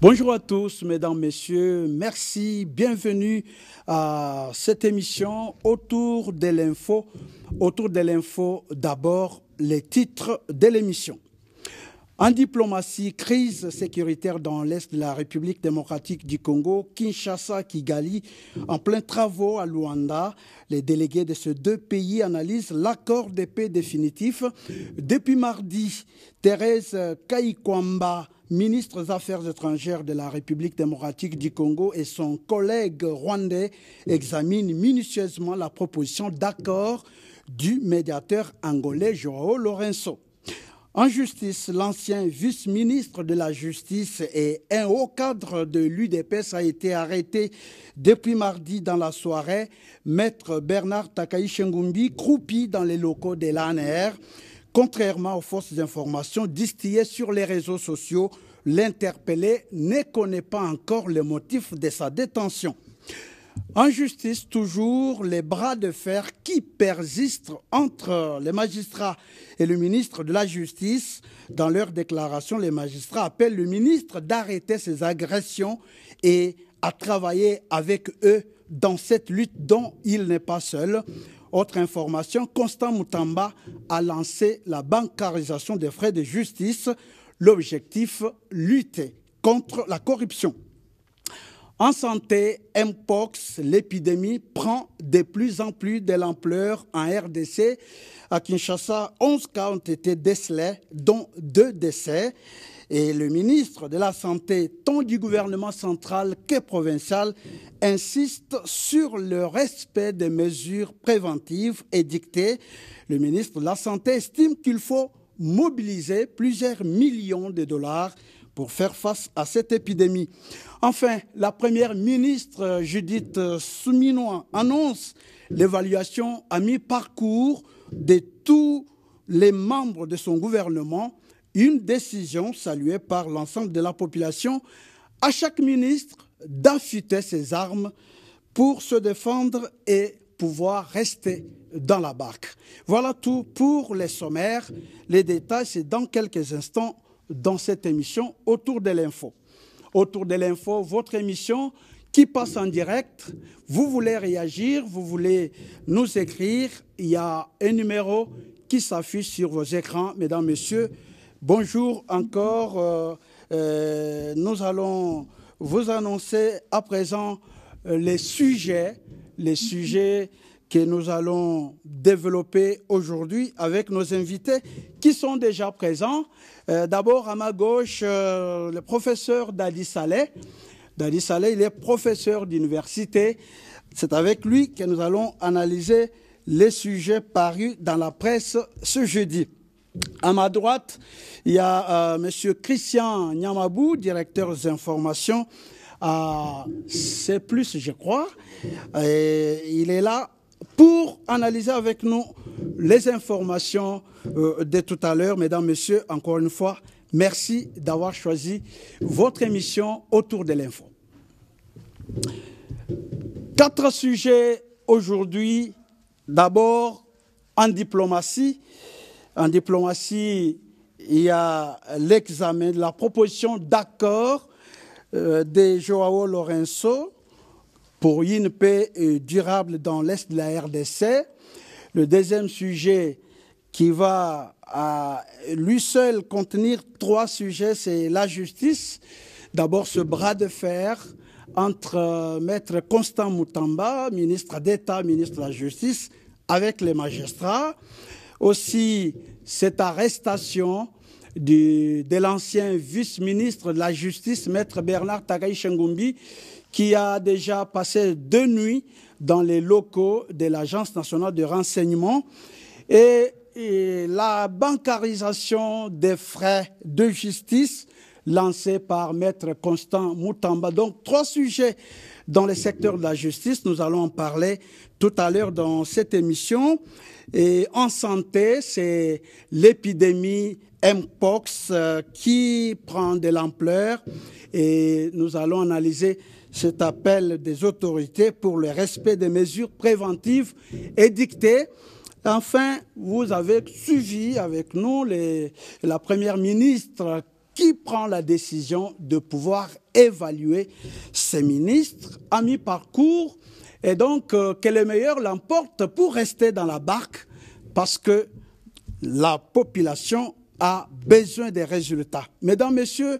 Bonjour à tous, mesdames, messieurs, merci, bienvenue à cette émission autour de l'info. Autour de l'info, d'abord, les titres de l'émission. En diplomatie, crise sécuritaire dans l'Est de la République démocratique du Congo, Kinshasa, Kigali, en plein travaux à Luanda. Les délégués de ces deux pays analysent l'accord de paix définitif. Depuis mardi, Thérèse Kayikwamba, ministre des Affaires étrangères de la République démocratique du Congo, et son collègue rwandais examinent minutieusement la proposition d'accord du médiateur angolais João Lourenço. En justice, l'ancien vice-ministre de la Justice et un haut cadre de l'UDPS a été arrêté depuis mardi dans la soirée. Maître Bernard Takai Chengumbi, croupi dans les locaux de l'ANR. Contrairement aux fausses informations distillées sur les réseaux sociaux, l'interpellé ne connaît pas encore le motif de sa détention. En justice, toujours, les bras de fer qui persistent entre les magistrats et le ministre de la Justice. Dans leur déclaration, les magistrats appellent le ministre d'arrêter ces agressions et à travailler avec eux dans cette lutte dont il n'est pas seul. Autre information, Constant Mutamba a lancé la bancarisation des frais de justice. L'objectif, lutter contre la corruption. En santé, Mpox, l'épidémie prend de plus en plus de l'ampleur en RDC. À Kinshasa, 11 cas ont été décelés, dont 2 décès. Et le ministre de la Santé, tant du gouvernement central que provincial, insiste sur le respect des mesures préventives édictées. Le ministre de la Santé estime qu'il faut mobiliser plusieurs millions de dollars pour faire face à cette épidémie. Enfin, la première ministre Judith Suminwa annonce l'évaluation à mi-parcours de tous les membres de son gouvernement, une décision saluée par l'ensemble de la population. À chaque ministre d'affûter ses armes pour se défendre et pouvoir rester dans la barque. Voilà tout pour les sommaires. Les détails, c'est dans quelques instants dans cette émission Autour de l'info. Autour de l'info, votre émission qui passe en direct. Vous voulez réagir, vous voulez nous écrire. Il y a un numéro qui s'affiche sur vos écrans, mesdames, messieurs. Bonjour encore. Nous allons vous annoncer à présent les sujets que nous allons développer aujourd'hui avec nos invités qui sont déjà présents. D'abord, à ma gauche, le professeur Dadi Saleh. Dadi Saleh, il est professeur d'université. C'est avec lui que nous allons analyser les sujets parus dans la presse ce jeudi. À ma droite, il y a M. Christian Nyamabou, directeur des informations à C+, je crois. Et il est là pour analyser avec nous les informations de tout à l'heure. Mesdames, Messieurs, encore une fois, merci d'avoir choisi votre émission Autour de l'info. 4 sujets aujourd'hui. D'abord, en diplomatie. En diplomatie, il y a l'examen de la proposition d'accord de João Lourenço pour une paix durable dans l'Est de la RDC. Le deuxième sujet qui va à lui seul contenir 3 sujets, c'est la justice. D'abord, ce bras de fer entre Maître Constant Mutamba, ministre d'État, ministre de la Justice, avec les magistrats. Aussi, cette arrestation de l'ancien vice-ministre de la Justice, Maître Bernard Takai Chengumbi, qui a déjà passé 2 nuits dans les locaux de l'Agence nationale de renseignement. Et la bancarisation des frais de justice lancée par Maître Constant Mutamba. Donc, 3 sujets dans le secteur de la justice. Nous allons en parler tout à l'heure dans cette émission. Et en santé, c'est l'épidémie Mpox qui prend de l'ampleur. Et nous allons analyser cet appel des autorités pour le respect des mesures préventives édictées. Enfin, vous avez suivi avec nous la première ministre qui prend la décision de pouvoir évaluer ses ministres à mi-parcours et donc que le meilleur l'emporte pour rester dans la barque parce que la population a besoin des résultats. Mesdames, Messieurs,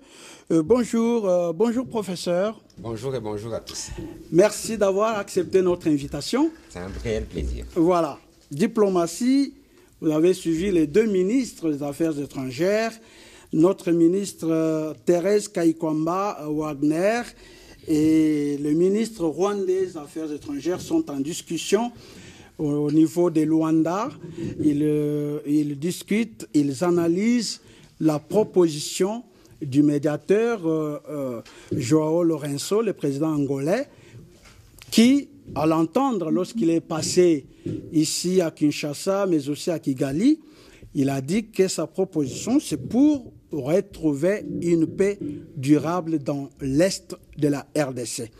bonjour, bonjour professeur. Bonjour et bonjour à tous. Merci d'avoir accepté notre invitation. C'est un réel plaisir. Voilà, diplomatie, vous avez suivi les deux ministres des Affaires étrangères, notre ministre Thérèse Kaikwamba Wagner et le ministre rwandais des Affaires étrangères sont en discussion au niveau de Luanda. Ils discutent, ils analysent la proposition du médiateur João Lourenço, le président angolais, qui, à l'entendre lorsqu'il est passé ici à Kinshasa, mais aussi à Kigali, il a dit que sa proposition, c'est pour retrouver une paix durable dans l'Est de la RDC.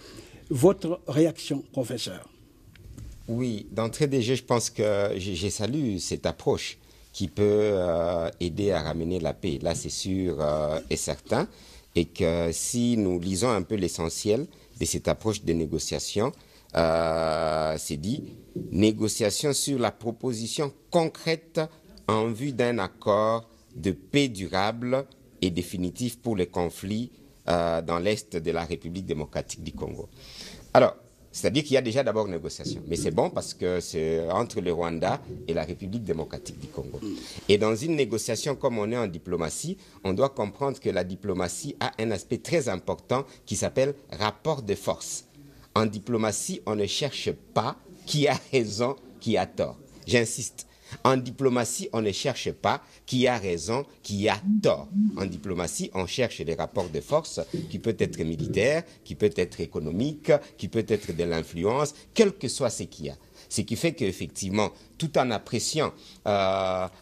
Votre réaction, professeur? Oui, d'entrée de jeu, je pense que j'ai salué cette approche qui peut aider à ramener la paix. Là, c'est sûr et certain. Et que si nous lisons un peu l'essentiel de cette approche de négociation, c'est dit, négociation sur la proposition concrète en vue d'un accord de paix durable et définitif pour les conflits dans l'Est de la République démocratique du Congo. Alors, c'est-à-dire qu'il y a déjà d'abord négociation. Mais c'est bon parce que c'est entre le Rwanda et la République démocratique du Congo. Et dans une négociation comme on est en diplomatie, on doit comprendre que la diplomatie a un aspect très important qui s'appelle rapport de force. En diplomatie, on ne cherche pas qui a raison, qui a tort. J'insiste. En diplomatie, on ne cherche pas qui a raison, qui a tort. En diplomatie, on cherche des rapports de force qui peut être militaire, qui peut être économique, qui peut être de l'influence, quel que soit ce qu'il y a. Ce qui fait qu'effectivement, tout en appréciant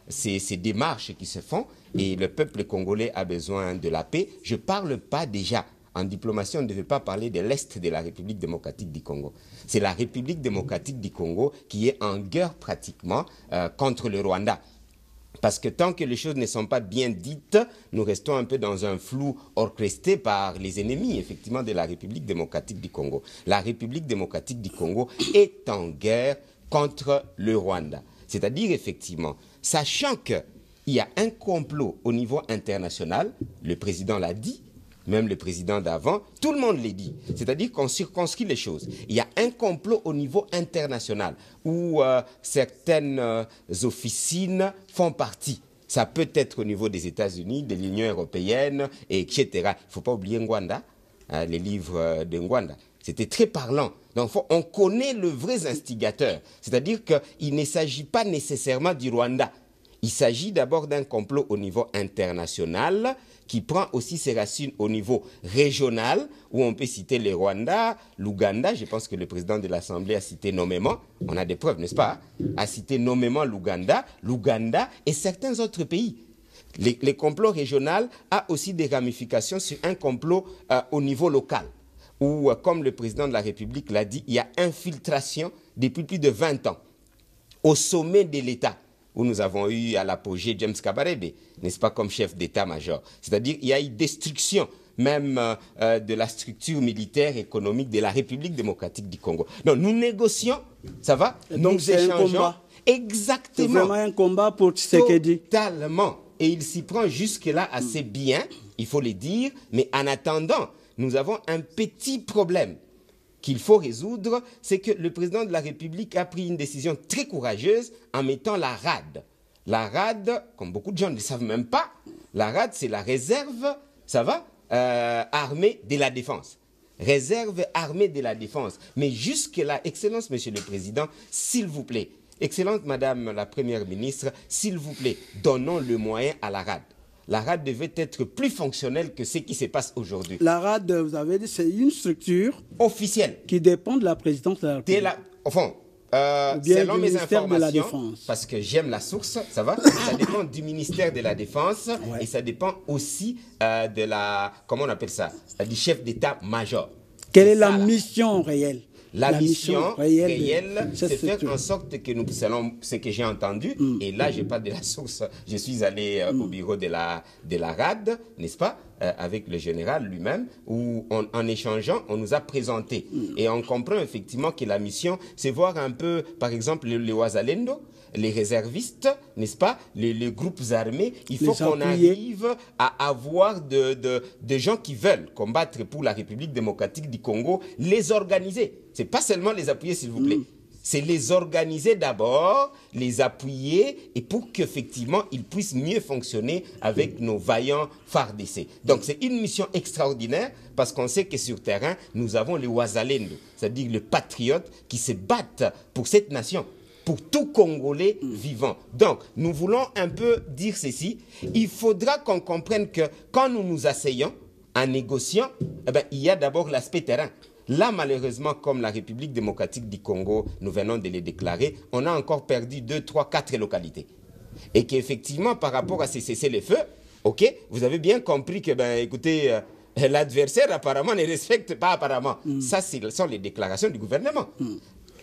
ces démarches qui se font, et le peuple congolais a besoin de la paix, je ne parle pas déjà. En diplomatie, on ne devait pas parler de l'Est de la République démocratique du Congo. C'est la République démocratique du Congo qui est en guerre pratiquement contre le Rwanda. Parce que tant que les choses ne sont pas bien dites, nous restons un peu dans un flou orchestré par les ennemis, effectivement, de la République démocratique du Congo. La République démocratique du Congo est en guerre contre le Rwanda. C'est-à-dire, effectivement, sachant qu'il y a un complot au niveau international, le président l'a dit, même le président d'avant, tout le monde l'a dit. C'est-à-dire qu'on circonscrit les choses. Il y a un complot au niveau international où certaines officines font partie. Ça peut être au niveau des États-Unis, de l'Union européenne, etc. Il ne faut pas oublier Ngwanda, les livres de Ngwanda. C'était très parlant. Donc, on connaît le vrai instigateur. C'est-à-dire qu'il ne s'agit pas nécessairement du Rwanda. Il s'agit d'abord d'un complot au niveau international qui prend aussi ses racines au niveau régional, où on peut citer le Rwanda, l'Ouganda. Je pense que le président de l'Assemblée a cité nommément, on a des preuves, n'est-ce pas, a cité nommément l'Ouganda et certains autres pays. Le complot régional a aussi des ramifications sur un complot au niveau local, où, comme le président de la République l'a dit, il y a infiltration depuis plus de 20 ans au sommet de l'État, où nous avons eu à l'apogée James Kabarebe, n'est-ce pas, comme chef d'état-major. C'est-à-dire qu'il y a eu destruction même de la structure militaire et économique de la République démocratique du Congo. Donc nous négocions, ça va, donc nous échangeons. Exactement. C'est vraiment un combat pour Tshisekedi. Totalement. Et il s'y prend jusque-là assez bien, il faut le dire, mais en attendant, nous avons un petit problème qu'il faut résoudre, c'est que le président de la République a pris une décision très courageuse en mettant la RAD. La RAD, comme beaucoup de gens ne le savent même pas, la RAD, c'est la réserve, ça va, armée de la défense. Réserve armée de la défense. Mais jusque-là, Excellence, Monsieur le Président, s'il vous plaît, Excellente Madame la Première ministre, s'il vous plaît, donnons le moyen à la RAD. La RAD devait être plus fonctionnelle que ce qui se passe aujourd'hui. La RAD, vous avez dit, c'est une structure officielle qui dépend de la présidence de la République. Selon mes informations, parce que j'aime la source, ça va, ça dépend du ministère de la Défense, ouais. Et ça dépend aussi de la, comment on appelle ça, du chef d'état-major. Quelle est la mission réelle? La mission réelle, c'est faire structure. en sorte que nous, selon ce que j'ai entendu, et là, je n'ai pas de la source, je suis allé au bureau de la RAD, n'est-ce pas, avec le général lui-même, où en échangeant, on nous a présenté. Et on comprend effectivement que la mission, c'est voir un peu, par exemple, les Ouazalendo, les réservistes, n'est-ce pas, les groupes armés. Il faut qu'on arrive à avoir de gens qui veulent combattre pour la République démocratique du Congo, les organiser. Ce n'est pas seulement les appuyer, s'il vous plaît. C'est les organiser d'abord, les appuyer, et pour qu'effectivement, ils puissent mieux fonctionner avec nos vaillants FARDC. Donc, c'est une mission extraordinaire, parce qu'on sait que sur terrain, nous avons les Ouazalendo, c'est-à-dire les patriotes qui se battent pour cette nation, pour tout Congolais vivant. Donc, nous voulons un peu dire ceci. Il faudra qu'on comprenne que quand nous nous asseyons en négociant, eh bien, il y a d'abord l'aspect terrain. Là, malheureusement, comme la République démocratique du Congo, nous venons de les déclarer, on a encore perdu 2, 3, 4 localités. Et qu'effectivement, par rapport à ces cessez-le-feu, ok, vous avez bien compris que, ben, écoutez, l'adversaire apparemment ne respecte pas apparemment. Ça, ce sont les déclarations du gouvernement.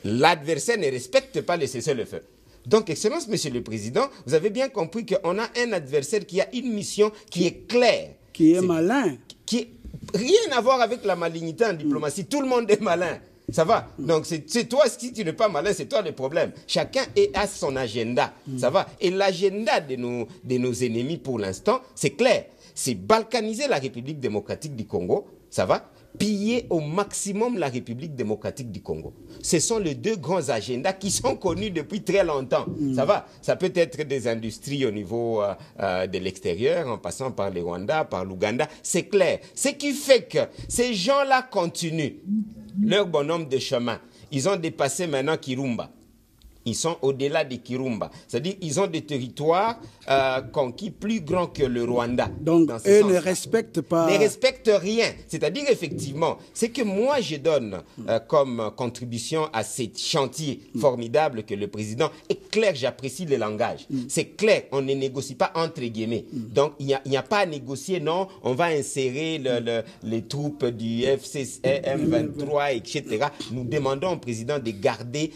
L'adversaire ne respecte pas les cessez-le-feu. Donc, Excellence, Monsieur le Président, vous avez bien compris qu'on a un adversaire qui a une mission qui est claire. Qui est malin. Qui est rien à voir avec la malignité en diplomatie. Tout le monde est malin. Ça va? Donc, c'est toi, si tu n'es pas malin, c'est toi le problème. Chacun a son agenda. Ça va? Et l'agenda de nos ennemis, pour l'instant, c'est clair. C'est balkaniser la République démocratique du Congo. Ça va? Piller au maximum la République démocratique du Congo. Ce sont les deux grands agendas qui sont connus depuis très longtemps. Ça va? Ça peut être des industries au niveau de l'extérieur, en passant par le Rwanda, par l'Ouganda. C'est clair. Ce qui fait que ces gens-là continuent leur bonhomme de chemin. Ils ont dépassé maintenant Kirumba. Ils sont au-delà de Kirumba. C'est-à-dire qu'ils ont des territoires conquis plus grands que le Rwanda. Donc, eux ne respectent pas... Ne respectent rien. C'est-à-dire, effectivement, ce que moi je donne comme contribution à ce chantier formidable que le président est clair, j'apprécie le langage. C'est clair, on ne négocie pas entre guillemets. Donc, il n'y a pas à négocier, non, on va insérer les troupes du FCM 23, etc. Nous demandons au président de garder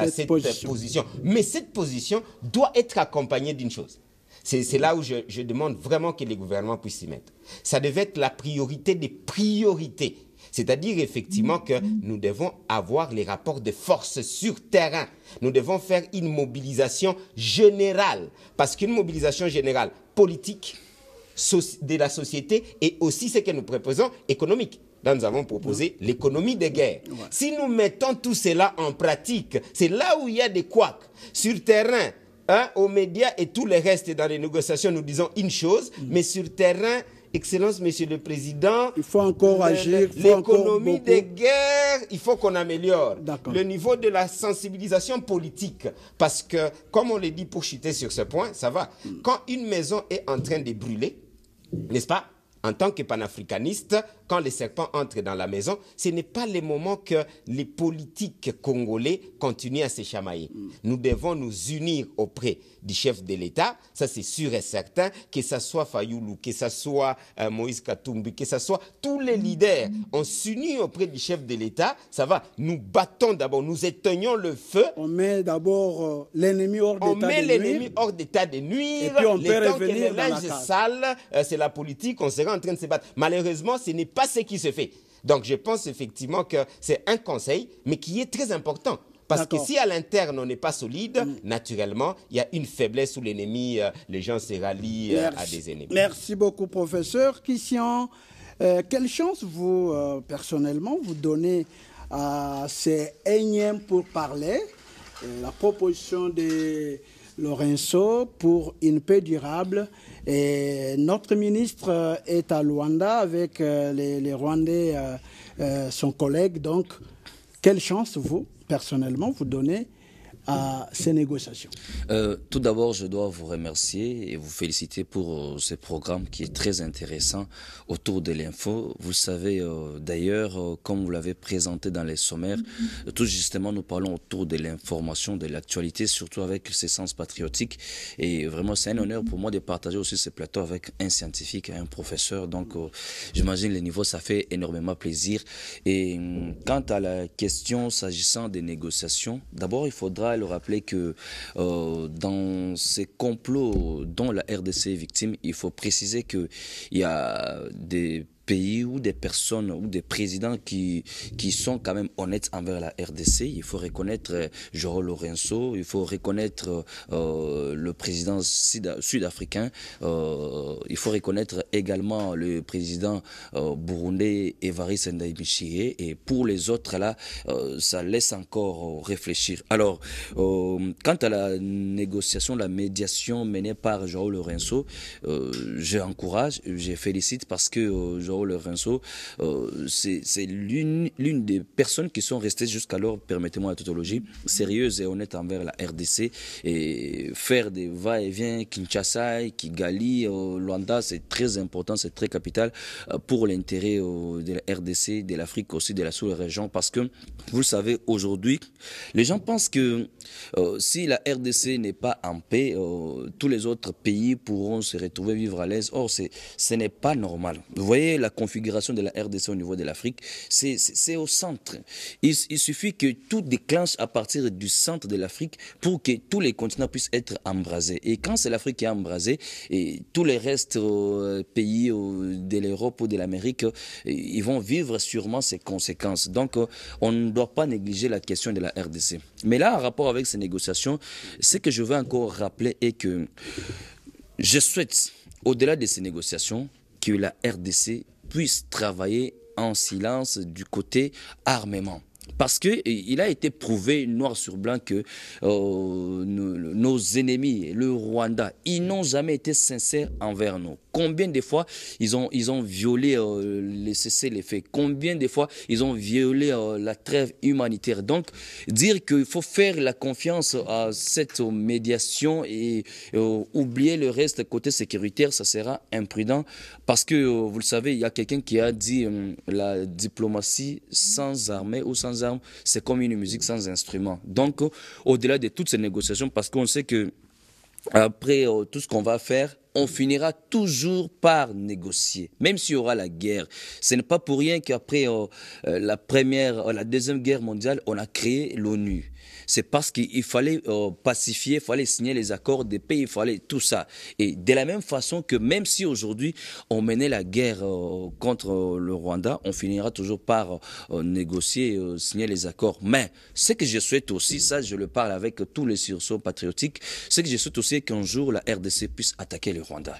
cette position. Mais cette position doit être accompagnée d'une chose. C'est là où je demande vraiment que les gouvernements puissent s'y mettre. Ça devait être la priorité des priorités. C'est-à-dire effectivement que nous devons avoir les rapports de force sur terrain. Nous devons faire une mobilisation générale. Parce qu'une mobilisation générale politique de la société et aussi ce que nous proposons économique. Là, nous avons proposé l'économie de guerre. Ouais. Si nous mettons tout cela en pratique, c'est là où il y a des couacs. Sur terrain, aux médias et tout le reste dans les négociations, nous disons une chose, mais sur terrain, Excellence, Monsieur le Président, il faut encore agir. L'économie de guerre, il faut qu'on améliore le niveau de la sensibilisation politique. Parce que, comme on le dit pour chuter sur ce point, ça va. Quand une maison est en train de brûler, n'est-ce pas? En tant que panafricaniste, quand les serpents entrent dans la maison, ce n'est pas le moment que les politiques congolais continuent à se chamailler. Nous devons nous unir auprès du chef de l'État, ça c'est sûr et certain, que ce soit Fayoulou, que ce soit Moïse Katumbi, que ce soit tous les leaders. On s'unit auprès du chef de l'État, ça va, nous battons d'abord, nous éteignons le feu. On met d'abord l'ennemi hors d'état de nuire. On met l'ennemi hors d'état de nuire. Et puis on peut revenir dans la case. Sale, c'est la politique, on sera en train de se battre. Malheureusement, ce n'est pas ce qui se fait. Donc je pense effectivement que c'est un conseil, mais qui est très important. Parce que si à l'interne on n'est pas solide, naturellement, il y a une faiblesse où l'ennemi, les gens se rallient à des ennemis. Merci beaucoup, professeur Christian. Quelle chance vous, personnellement, vous donnez à ces énièmes pourparlers, la proposition de Lorenzo pour une paix durable. Et notre ministre est à Luanda avec les Rwandais, son collègue. Donc, quelle chance vous, personnellement, vous donnez à ces négociations? Tout d'abord, je dois vous remercier et vous féliciter pour ce programme qui est très intéressant autour de l'info. Vous savez, d'ailleurs, comme vous l'avez présenté dans les sommaires, tout justement, nous parlons autour de l'information, de l'actualité, surtout avec ce sens patriotique. Et vraiment, c'est un honneur pour moi de partager aussi ce plateau avec un scientifique, un professeur. Donc, j'imagine le niveau, ça fait énormément plaisir. Et quant à la question s'agissant des négociations, d'abord, il faudra le rappeler que dans ces complots dont la RDC est victime, il faut préciser qu'il y a des pays ou des personnes ou des présidents qui sont quand même honnêtes envers la RDC. Il faut reconnaître João Lourenço, il faut reconnaître le président sud-africain, il faut reconnaître également le président burundais Evariste Ndayishimiye, et pour les autres là, ça laisse encore réfléchir. Alors, quant à la négociation, la médiation menée par João Lourenço, j'encourage, je félicite parce que João Lourenço, c'est l'une des personnes qui sont restées jusqu'alors, permettez-moi la tautologie, sérieuses et honnêtes envers la RDC, et faire des va-et-vient Kinshasa, Kigali, Luanda, c'est très important, c'est très capital pour l'intérêt de la RDC, de l'Afrique aussi, de la sous-région, parce que vous le savez, aujourd'hui, les gens pensent que si la RDC n'est pas en paix, tous les autres pays pourront se retrouver vivre à l'aise. Or, ce n'est pas normal. Vous voyez la configuration de la RDC au niveau de l'Afrique, c'est au centre. Il suffit que tout déclenche à partir du centre de l'Afrique pour que tous les continents puissent être embrasés. Et quand c'est l'Afrique qui est embrasée, et tous les restes pays de l'Europe ou de l'Amérique, ils vont vivre sûrement ces conséquences. Donc, on ne doit pas négliger la question de la RDC. Mais là, en rapport avec ces négociations, ce que je veux encore rappeler est que je souhaite, au-delà de ces négociations, que la RDC puisse travailler en silence du côté armement. Parce qu'il a été prouvé noir sur blanc que nos ennemis, le Rwanda, ils n'ont jamais été sincères envers nous. Combien de fois ils ont violé les cessez-les-feux? Combien de fois ils ont violé la trêve humanitaire? Donc, dire qu'il faut faire la confiance à cette médiation et oublier le reste côté sécuritaire, ça sera imprudent. Parce que, vous le savez, il y a quelqu'un qui a dit la diplomatie sans armée ou sans armes, c'est comme une musique sans instrument. Donc, au-delà de toutes ces négociations, parce qu'on sait que après tout ce qu'on va faire, on finira toujours par négocier, même s'il y aura la guerre. Ce n'est pas pour rien qu'après la Deuxième Guerre mondiale, on a créé l'ONU. C'est parce qu'il fallait pacifier, il fallait signer les accords des pays, il fallait tout ça. Et de la même façon que même si aujourd'hui on menait la guerre contre le Rwanda, on finira toujours par négocier, signer les accords. Mais ce que je souhaite aussi, ça je le parle avec tous les sursauts patriotiques, ce que je souhaite aussi qu'un jour la RDC puisse attaquer le Rwanda.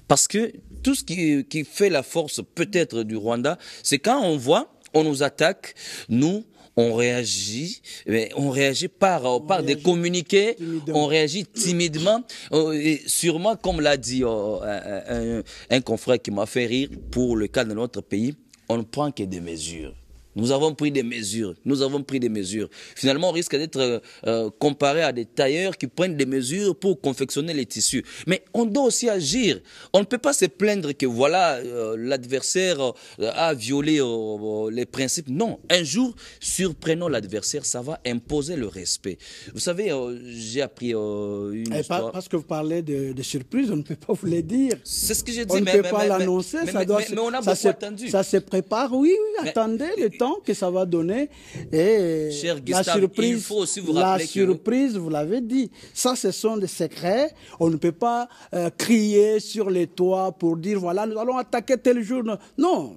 Parce que tout ce qui fait la force peut-être du Rwanda, c'est quand on voit, on nous attaque, nous, on réagit par des communiqués, timidement. On réagit timidement, et sûrement, comme l'a dit un confrère qui m'a fait rire, pour le cas de notre pays, on ne prend que des mesures. Nous avons pris des mesures. Finalement, on risque d'être comparé à des tailleurs qui prennent des mesures pour confectionner les tissus. Mais on doit aussi agir. On ne peut pas se plaindre que voilà, l'adversaire a violé les principes. Non, un jour, surprenons l'adversaire, ça va imposer le respect. Vous savez, j'ai appris une histoire. Parce que vous parlez de surprise, on ne peut pas vous le dire. C'est ce que j'ai dit. On ne peut pas l'annoncer. Mais on a beaucoup attendu. Ça se prépare, oui, attendez le temps que ça va donner. Et cher Gustave, il faut aussi vous rappeler la surprise, vous l'avez dit, ça ce sont des secrets. On ne peut pas crier sur les toits pour dire voilà, nous allons attaquer tel jour. Non,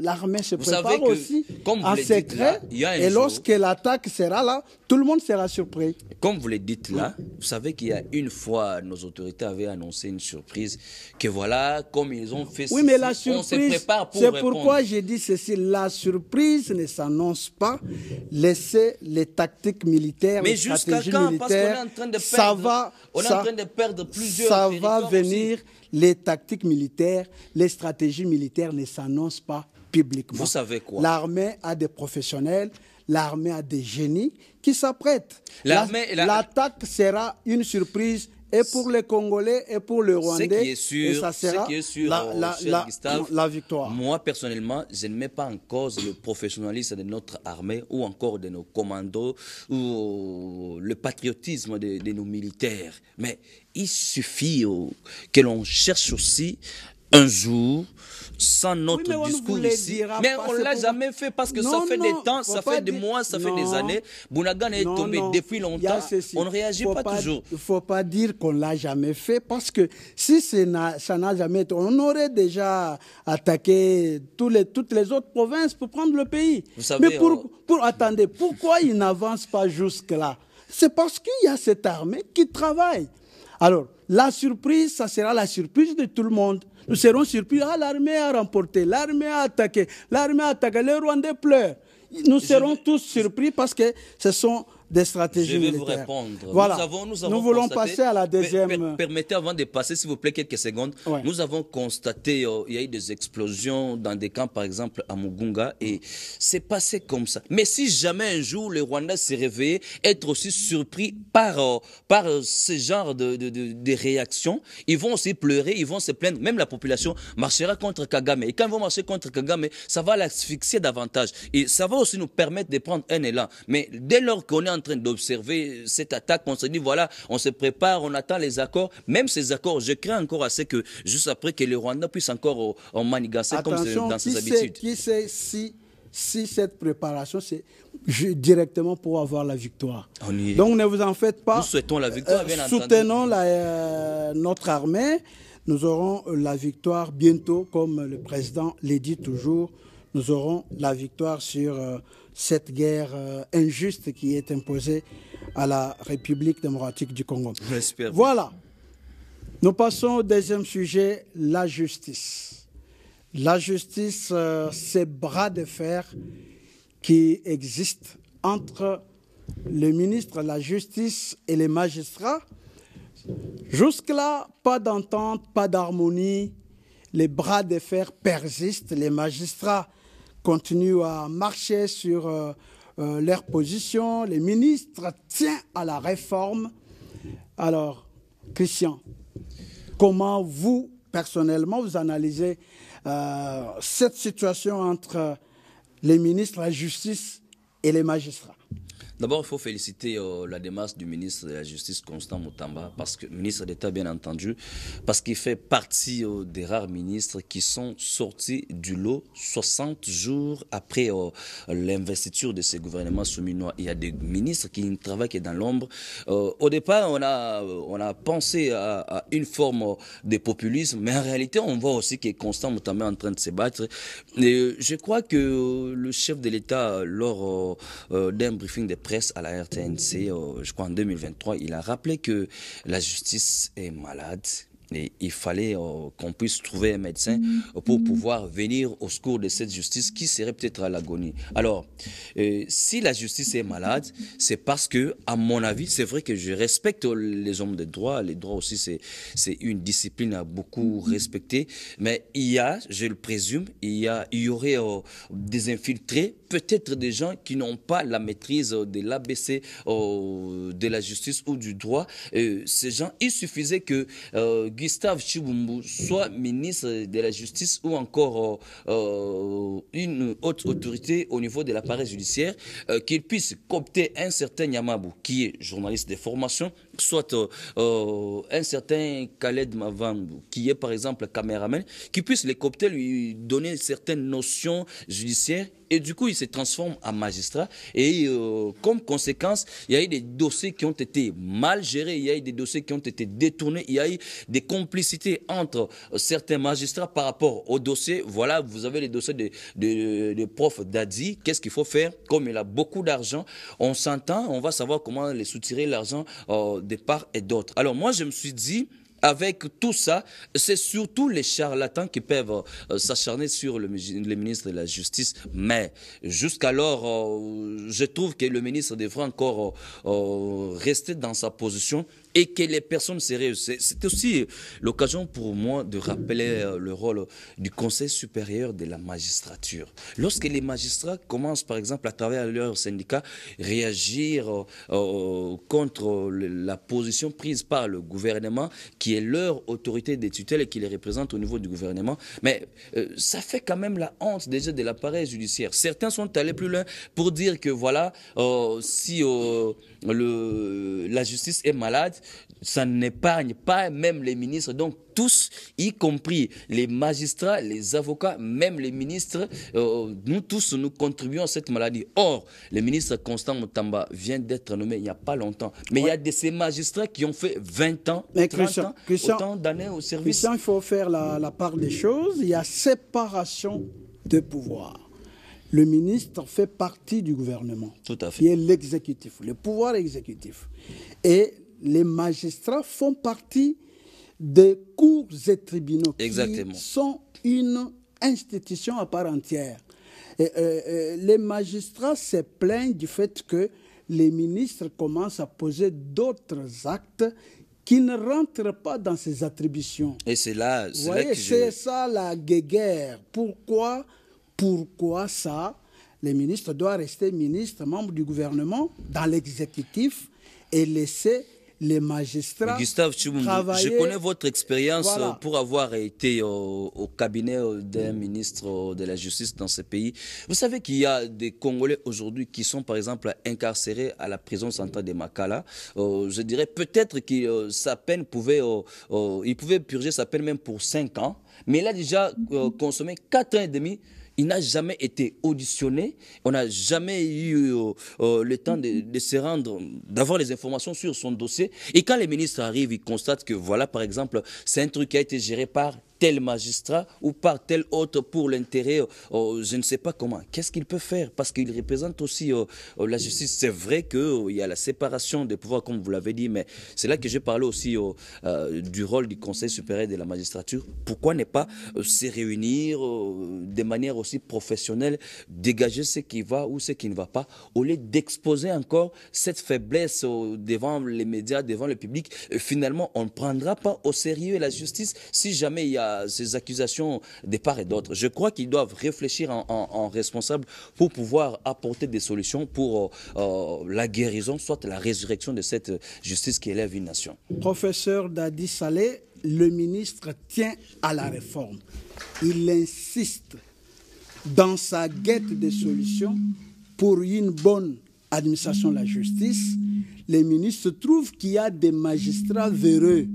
l'armée se prépare aussi en secret. Et lorsque l'attaque sera là, tout le monde sera surpris. Comme vous le dites là, vous savez qu'il y a une fois, nos autorités avaient annoncé une surprise, que voilà, comme ils ont fait oui, mais la surprise, on se prépare pour c'est répondre. Pourquoi j'ai dit ceci, la surprise ne s'annonce pas, laissez les tactiques militaires, mais les stratégies militaires, on est en train de perdre plusieurs ça va venir, aussi. Les tactiques militaires, les stratégies militaires ne s'annoncent pas publiquement. Vous savez quoi? L'armée a des professionnels. l'armée a des génies qui s'apprêtent. L'armée- L'attaque sera une surprise et pour les Congolais et pour le Rwandais. Et ça sera cher Gustave, la victoire. moi, personnellement, je ne mets pas en cause le professionnalisme de notre armée ou encore de nos commandos ou le patriotisme de nos militaires. Mais il suffit que l'on cherche aussi un jour, sans notre discours ici, mais on ne l'a jamais fait parce que ça fait des temps, ça fait des mois, ça fait des années. Bounagan est tombé depuis longtemps, on ne réagit pas toujours. Il ne faut pas dire qu'on ne l'a jamais fait parce que si ça n'a jamais été, on aurait déjà attaqué toutes les autres provinces pour prendre le pays. Vous savez, mais attendez, pourquoi ils n'avancent pas jusque-là? C'est parce qu'il y a cette armée qui travaille. Alors, la surprise, ça sera la surprise de tout le monde. Nous serons surpris. Ah, l'armée a remporté, l'armée a attaqué, les Rwandais pleurent. Nous serons tous surpris parce que ce sont des stratégies militaires. Je vais vous répondre. Voilà. Nous voulons constaté, passer à la deuxième. Permettez avant de passer, s'il vous plaît, quelques secondes. Ouais. Nous avons constaté il y a eu des explosions dans des camps, par exemple à Mugunga, et c'est passé comme ça. Mais si jamais un jour le Rwanda s'est réveillé, être aussi surpris par ce genre de réactions, ils vont aussi pleurer, ils vont se plaindre. Même la population marchera contre Kagame. Et quand ils vont marcher contre Kagame, ça va l'asphyxier davantage. Et ça va aussi nous permettre de prendre un élan. Mais dès lors qu'on est en train d'observer cette attaque, on se dit voilà, on se prépare, on attend les accords. Même ces accords, je crains encore assez que juste après que le Rwanda puisse encore en manigancer comme dans ses habitudes. Qui sait si cette préparation c'est directement pour avoir la victoire. Donc ne vous en faites pas. Nous souhaitons la victoire, bien entendu. Soutenons notre armée. Nous aurons la victoire bientôt, comme le président l'a dit toujours. Nous aurons la victoire sur cette guerre injuste qui est imposée à la République démocratique du Congo. J'espère. Voilà. Nous passons au deuxième sujet, la justice. La justice, ces bras de fer qui existent entre le ministre de la Justice et les magistrats. Jusque-là, pas d'entente, pas d'harmonie. Les bras de fer persistent. Les magistrats continuent à marcher sur leur position. Les ministres tiennent à la réforme. Alors, Christian, comment vous, personnellement, vous analysez cette situation entre les ministres de la Justice et les magistrats? D'abord, il faut féliciter la démarche du ministre de la Justice, Constant Moutamba, ministre d'État bien entendu, parce qu'il fait partie des rares ministres qui sont sortis du lot 60 jours après l'investiture de ce gouvernement souminois. Il y a des ministres qui travaillent dans l'ombre. Au départ, on a pensé à une forme de populisme, mais en réalité, on voit aussi que Constant Moutamba est en train de se battre. Et je crois que le chef de l'État, lors d'un briefing de presse à la RTNC, je crois en 2023, il a rappelé que la justice est malade. Et il fallait qu'on puisse trouver un médecin pour pouvoir venir au secours de cette justice qui serait peut-être à l'agonie. Alors, si la justice est malade, c'est parce que, à mon avis, c'est vrai que je respecte les hommes de droit. Les droits aussi, c'est une discipline à beaucoup respecter. Mais il y a, je le présume, il y aurait des infiltrés, peut-être des gens qui n'ont pas la maîtrise de l'ABC de la justice ou du droit. Ces gens, il suffisait que Gustave Chibumbu soit ministre de la Justice ou encore une haute autorité au niveau de l'appareil judiciaire, qu'il puisse coopter un certain Nyamabou, qui est journaliste de formation, soit un certain Khaled Mavambu, qui est par exemple caméraman, qui puisse les coopter, lui donner certaines notions judiciaires, et du coup il se transforme en magistrat. Et comme conséquence, il y a eu des dossiers qui ont été mal gérés, il y a eu des dossiers qui ont été détournés, il y a eu des complicités entre certains magistrats par rapport aux dossiers. Voilà, vous avez les dossiers de prof Dadi. Qu'est-ce qu'il faut faire? Comme il a beaucoup d'argent, on s'entend, on va savoir comment les soutirer l'argent de part et d'autre. Alors moi, je me suis dit, avec tout ça, c'est surtout les charlatans qui peuvent s'acharner sur le ministre de la Justice. Mais jusqu'alors, je trouve que le ministre devrait encore rester dans sa position et que les personnes sérieuses. C'est aussi l'occasion pour moi de rappeler le rôle du Conseil supérieur de la magistrature. Lorsque les magistrats commencent, par exemple, à travers leur syndicat, réagir contre la position prise par le gouvernement, qui est leur autorité de tutelle et qui les représente au niveau du gouvernement, mais ça fait quand même la honte déjà de l'appareil judiciaire. Certains sont allés plus loin pour dire que voilà, si la justice est malade, ça n'épargne pas même les ministres. Donc tous, y compris les magistrats, les avocats, même les ministres, nous tous, nous contribuons à cette maladie. Or, le ministre Constant Mutamba vient d'être nommé il n'y a pas longtemps. Mais il y a de ces magistrats qui ont fait 20 ans, 30 ans, autant d'années au service. Christian, il faut faire la part des choses. Il y a séparation de pouvoir. Le ministre fait partie du gouvernement. Tout à fait. Qui est l'exécutif, le pouvoir exécutif. Et les magistrats font partie des cours et tribunaux. Exactement. Qui sont une institution à part entière. Les magistrats se plaignent du fait que les ministres commencent à poser d'autres actes qui ne rentrent pas dans ces attributions. Et c'est là, c'est ça la guéguerre. Pourquoi ça? Les ministres doivent rester ministres, membres du gouvernement, dans l'exécutif et laisser les magistrats Gustave Tshibungu, je connais votre expérience pour avoir été au cabinet d'un ministre de la Justice dans ce pays. Vous savez qu'il y a des Congolais aujourd'hui qui sont par exemple incarcérés à la prison centrale de Makala. Je dirais peut-être que sa peine il pouvait purger sa peine même pour 5 ans, mais il a déjà consommé 4 ans et demi. Il n'a jamais été auditionné. On n'a jamais eu le temps de se rendre, d'avoir les informations sur son dossier. Et quand les ministres arrivent, ils constatent que voilà, par exemple, c'est un truc qui a été géré par tel magistrat ou par tel autre pour l'intérêt, je ne sais pas comment. Qu'est-ce qu'il peut faire? Parce qu'il représente aussi la justice. C'est vrai qu'il y a la séparation des pouvoirs, comme vous l'avez dit, mais c'est là que j'ai parlé aussi du rôle du Conseil supérieur de la magistrature. Pourquoi ne pas se réunir de manière aussi professionnelle, dégager ce qui va ou ce qui ne va pas, au lieu d'exposer encore cette faiblesse devant les médias, devant le public. Finalement, on ne prendra pas au sérieux la justice si jamais il y a ces accusations de part et d'autre. Je crois qu'ils doivent réfléchir en responsable pour pouvoir apporter des solutions pour la guérison, soit la résurrection de cette justice qui élève une nation. Professeur Dadi Saleh, le ministre tient à la réforme. Il insiste dans sa guette de solutions pour une bonne administration de la justice. Les ministres trouvent qu'il y a des magistrats véreux,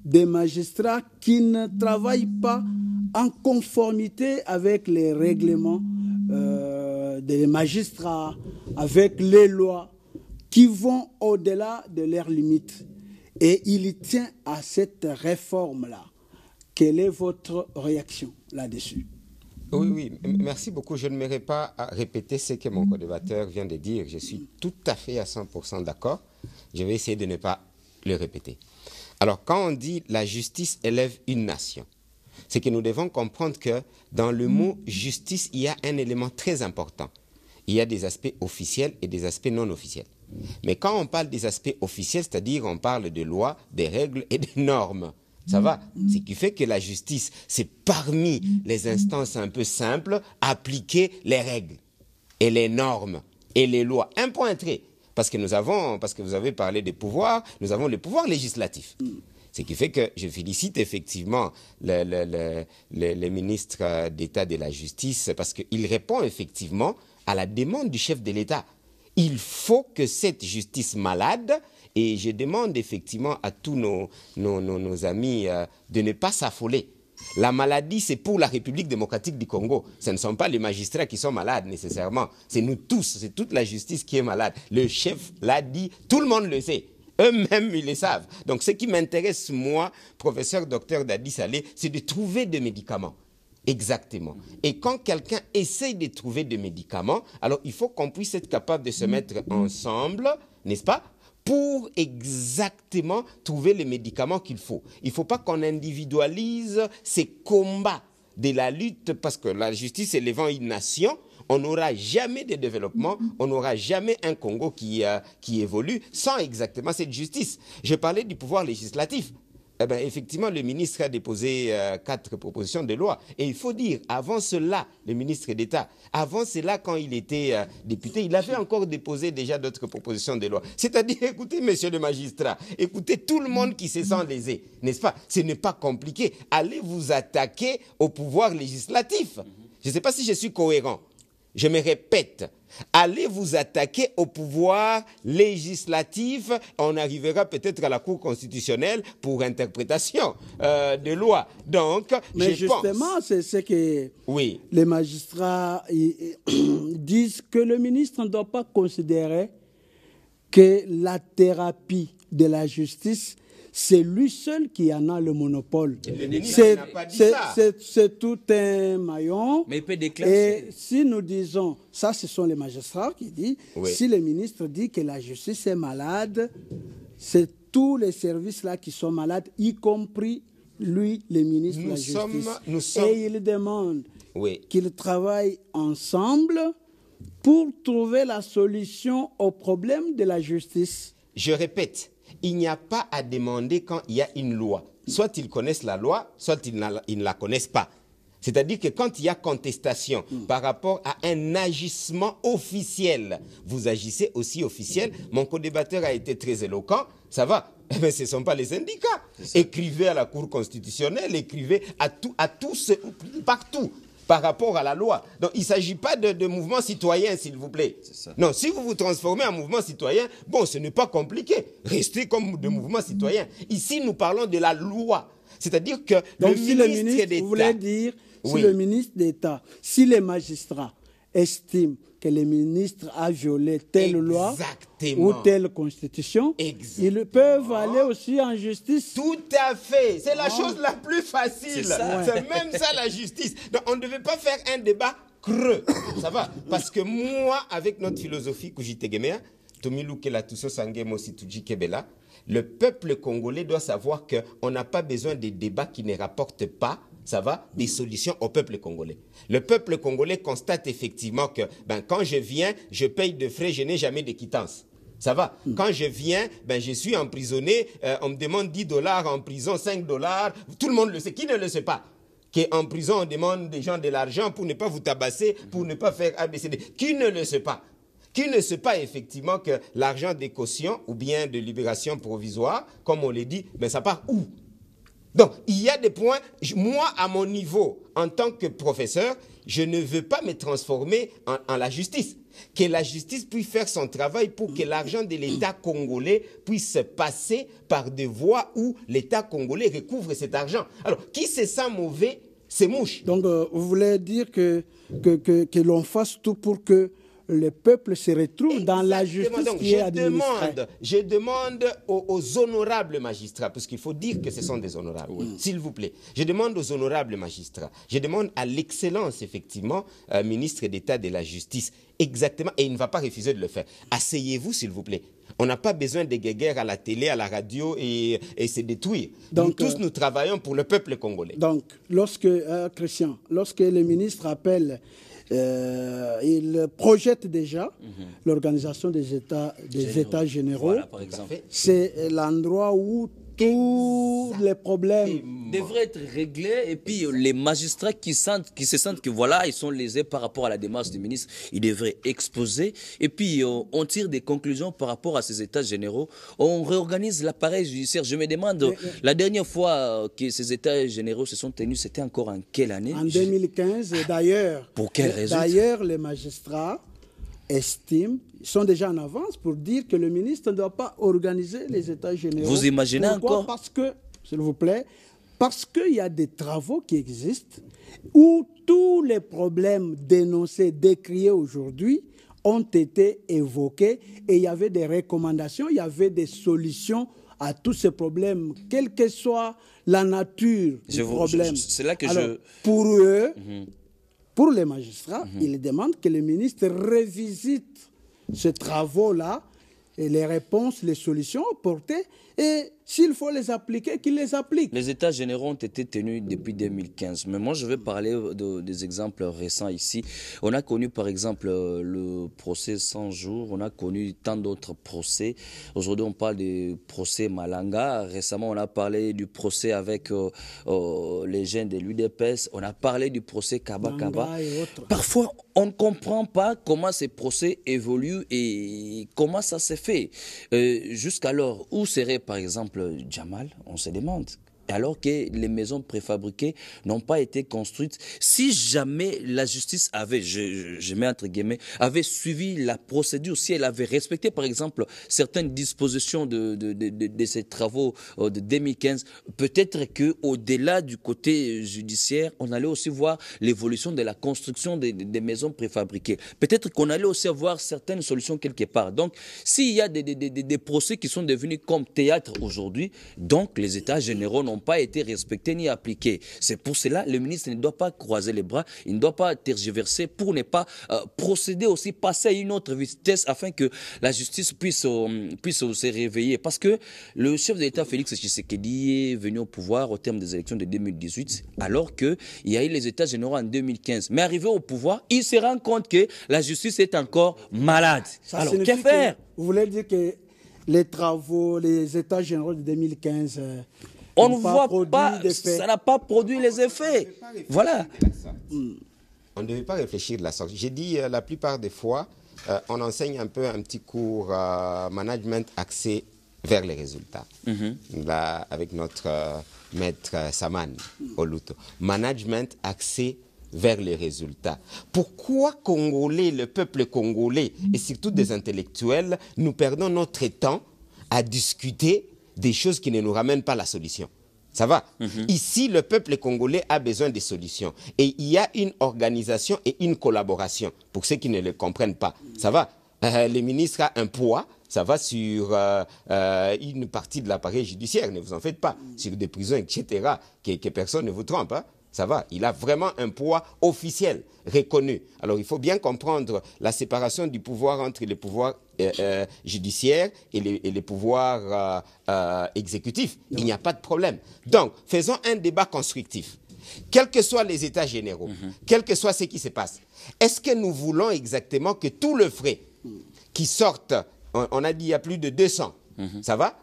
des magistrats qui ne travaillent pas en conformité avec les règlements des magistrats, avec les lois, qui vont au-delà de leurs limites. Et il tient à cette réforme-là. Quelle est votre réaction là-dessus? Oui, merci beaucoup. Je ne m'aurais pas à répéter ce que mon co-débatteur vient de dire. Je suis tout à fait à 100% d'accord. Je vais essayer de ne pas le répéter. Alors, quand on dit la justice élève une nation, c'est que nous devons comprendre que dans le mot justice, il y a un élément très important. Il y a des aspects officiels et des aspects non officiels. Mais quand on parle des aspects officiels, c'est-à-dire on parle de lois, des règles et des normes. Ça va? Ce qui fait que la justice, c'est parmi les instances un peu simples, appliquer les règles et les normes et les lois. Un point très. Parce que vous avez parlé des pouvoirs, nous avons le pouvoir législatif. Ce qui fait que je félicite effectivement le ministre d'État de la Justice parce qu'il répond effectivement à la demande du chef de l'État. Il faut que cette justice malade, et je demande effectivement à tous nos amis de ne pas s'affoler. La maladie, c'est pour la République démocratique du Congo. Ce ne sont pas les magistrats qui sont malades nécessairement. C'est nous tous, c'est toute la justice qui est malade. Le chef l'a dit, tout le monde le sait. Eux-mêmes, ils le savent. Donc, ce qui m'intéresse, moi, professeur docteur Dadi Saleh, c'est de trouver des médicaments. Exactement. Et quand quelqu'un essaye de trouver des médicaments, alors il faut qu'on puisse être capable de se mettre ensemble, n'est-ce pas, pour exactement trouver les médicaments qu'il faut. Il ne faut pas qu'on individualise ces combats de la lutte, parce que la justice élevant une nation, on n'aura jamais de développement, on n'aura jamais un Congo qui évolue sans exactement cette justice. Je parlais du pouvoir législatif. Eh bien, effectivement, le ministre a déposé 4 propositions de loi. Et il faut dire, avant cela, le ministre d'État, avant cela, quand il était député, il avait encore déposé déjà d'autres propositions de loi. C'est-à-dire, écoutez, monsieur le magistrat, écoutez tout le monde qui se sent lésé, n'est-ce pas? Ce n'est pas compliqué. Allez vous attaquer au pouvoir législatif. Je ne sais pas si je suis cohérent. Je me répète, allez vous attaquer au pouvoir législatif. On arrivera peut-être à la Cour constitutionnelle pour interprétation de loi. Donc, mais justement, c'est ce que les magistrats disent, que le ministre ne doit pas considérer que la thérapie de la justice, c'est lui seul qui en a le monopole. C'est tout un maillon. Mais il peut déclencher. Et si nous disons, ça ce sont les magistrats qui disent, si le ministre dit que la justice est malade, c'est tous les services là qui sont malades, y compris lui, le ministre de la Justice. Et il demande qu'ils travaillent ensemble pour trouver la solution au problème de la justice. Je répète, il n'y a pas à demander quand il y a une loi. Soit ils connaissent la loi, soit ils ne la connaissent pas. C'est-à-dire que quand il y a contestation par rapport à un agissement officiel, vous agissez aussi officiel. Mon co-débatteur a été très éloquent, ça va. Mais ce ne sont pas les syndicats. Écrivez à la Cour constitutionnelle, écrivez à tous, partout, par rapport à la loi. Donc, il ne s'agit pas de mouvement citoyen, s'il vous plaît. Non, si vous vous transformez en mouvement citoyen, bon, ce n'est pas compliqué. Restez comme de mouvement citoyen. Ici, nous parlons de la loi. C'est-à-dire que donc, si le ministre d'État... Vous voulez dire, si le ministre d'État, si les magistrats estiment que le ministre a violé telle loi ou telle constitution, ils peuvent aller aussi en justice. Tout à fait. C'est la chose la plus facile. C'est même ça la justice. Donc on ne devait pas faire un débat creux. Ça va? Parce que moi, avec notre philosophie, Kujitegemea, Tomilukela Tuso Sangemo Situji Kebela, le peuple congolais doit savoir qu'on n'a pas besoin de débats qui ne rapportent pas, ça va, des solutions au peuple congolais. Le peuple congolais constate effectivement que quand je viens, je paye de frais, je n'ai jamais de quittance. Ça va. Quand je viens, je suis emprisonné, on me demande $10 en prison, $5. Tout le monde le sait. Qui ne le sait pas? Qu'en prison, on demande des gens de l'argent pour ne pas vous tabasser, pour ne pas faire ABCD. Qui ne le sait pas? Qui ne sait pas effectivement que l'argent des cautions ou bien de libération provisoire, comme on l'a dit, ça part où? Donc, il y a des points, moi, à mon niveau, en tant que professeur, je ne veux pas me transformer en la justice. Que la justice puisse faire son travail pour que l'argent de l'État congolais puisse passer par des voies où l'État congolais recouvre cet argent. Alors, qui se sent mauvais, c'est mouche. Donc, vous voulez dire que l'on fasse tout pour que le peuple se retrouve dans la justice qui est administrée. Je demande aux honorables magistrats, parce qu'il faut dire que ce sont des honorables, s'il vous plaît. Je demande aux honorables magistrats, je demande à l'excellence, effectivement, ministre d'État de la Justice, exactement, et il ne va pas refuser de le faire. Asseyez-vous, s'il vous plaît. On n'a pas besoin de guéguerres à la télé, à la radio et se détruire. Donc, nous tous, nous travaillons pour le peuple congolais. Donc, Christian, lorsque le ministre appelle... il projette déjà l'organisation des États généraux. Voilà, par exemple. C'est l'endroit où tous les problèmes devraient être réglés, et puis les magistrats qui se sentent que voilà, ils sont lésés par rapport à la démarche du ministre, ils devraient exposer, et puis on tire des conclusions par rapport à ces États généraux. On réorganise l'appareil judiciaire. Je me demande, la dernière fois que ces États généraux se sont tenus, c'était encore en quelle année? En 2015, et d'ailleurs. Pour quelle raison? D'ailleurs, les magistrats estiment, sont déjà en avance pour dire que le ministre ne doit pas organiser les États généraux. Vous imaginez encore? Parce que, s'il vous plaît, parce qu'il y a des travaux qui existent où tous les problèmes dénoncés, décriés aujourd'hui ont été évoqués, et il y avait des recommandations, il y avait des solutions à tous ces problèmes, quelle que soit la nature du problème. C'est là que pour eux, pour les magistrats, ils demandent que le ministre revisite ces travaux-là et les réponses, les solutions apportées, et s'il faut les appliquer, qu'ils les appliquent. Les États généraux ont été tenus depuis 2015. Mais moi, je vais parler des exemples récents ici. On a connu, par exemple, le procès 100 jours. On a connu tant d'autres procès. Aujourd'hui, on parle du procès Malanga. Récemment, on a parlé du procès avec les jeunes de l'UDPS. On a parlé du procès Kaba Kaba. Parfois, on ne comprend pas comment ces procès évoluent et comment ça s'est fait. Jusqu'alors, où serait, par exemple, Jamal, on se demande. Alors que les maisons préfabriquées n'ont pas été construites. Si jamais la justice avait, je mets entre guillemets, avait suivi la procédure, si elle avait respecté par exemple certaines dispositions de ces travaux de 2015, peut-être qu'au-delà du côté judiciaire, on allait aussi voir l'évolution de la construction des maisons préfabriquées. Peut-être qu'on allait aussi avoir certaines solutions quelque part. Donc, s'il y a des procès qui sont devenus comme théâtre aujourd'hui, donc les États généraux n'ont pas été respectés ni appliqués. C'est pour cela que le ministre ne doit pas croiser les bras, il ne doit pas tergiverser pour ne pas procéder aussi, passer à une autre vitesse afin que la justice puisse se réveiller. Parce que le chef de l'État, Félix Tshisekedi, est venu au pouvoir au terme des élections de 2018, alors qu'il y a eu les États généraux en 2015. Mais arrivé au pouvoir, il se rend compte que la justice est encore malade. Alors, que faire? Vous voulez dire que les travaux, les États généraux de 2015... on ne voit pas, ça n'a pas produit les effets. Voilà. On ne devait pas réfléchir de la sorte. J'ai dit la plupart des fois, on enseigne un peu un petit cours management axé vers les résultats. Là, avec notre maître Saman Oluto. Management axé vers les résultats. Pourquoi Congolais, le peuple congolais, et surtout des intellectuels, nous perdons notre temps à discuter des choses qui ne nous ramènent pas la solution? Ça va? Ici, le peuple congolais a besoin de solutions. Et il y a une organisation et une collaboration, pour ceux qui ne le comprennent pas. Ça va? Le ministre a un poids, ça va sur une partie de l'appareil judiciaire, ne vous en faites pas, sur des prisons, etc., que personne ne vous trompe, hein? Ça va, il a vraiment un poids officiel, reconnu. Alors il faut bien comprendre la séparation du pouvoir entre les pouvoirs judiciaires et les pouvoirs exécutifs. Il n'y a pas de problème. Donc, faisons un débat constructif. Quels que soient les états généraux, quel que soit ce qui se passe, est-ce que nous voulons exactement que tout le frais qui sortent, on a dit il y a plus de 200, ça va?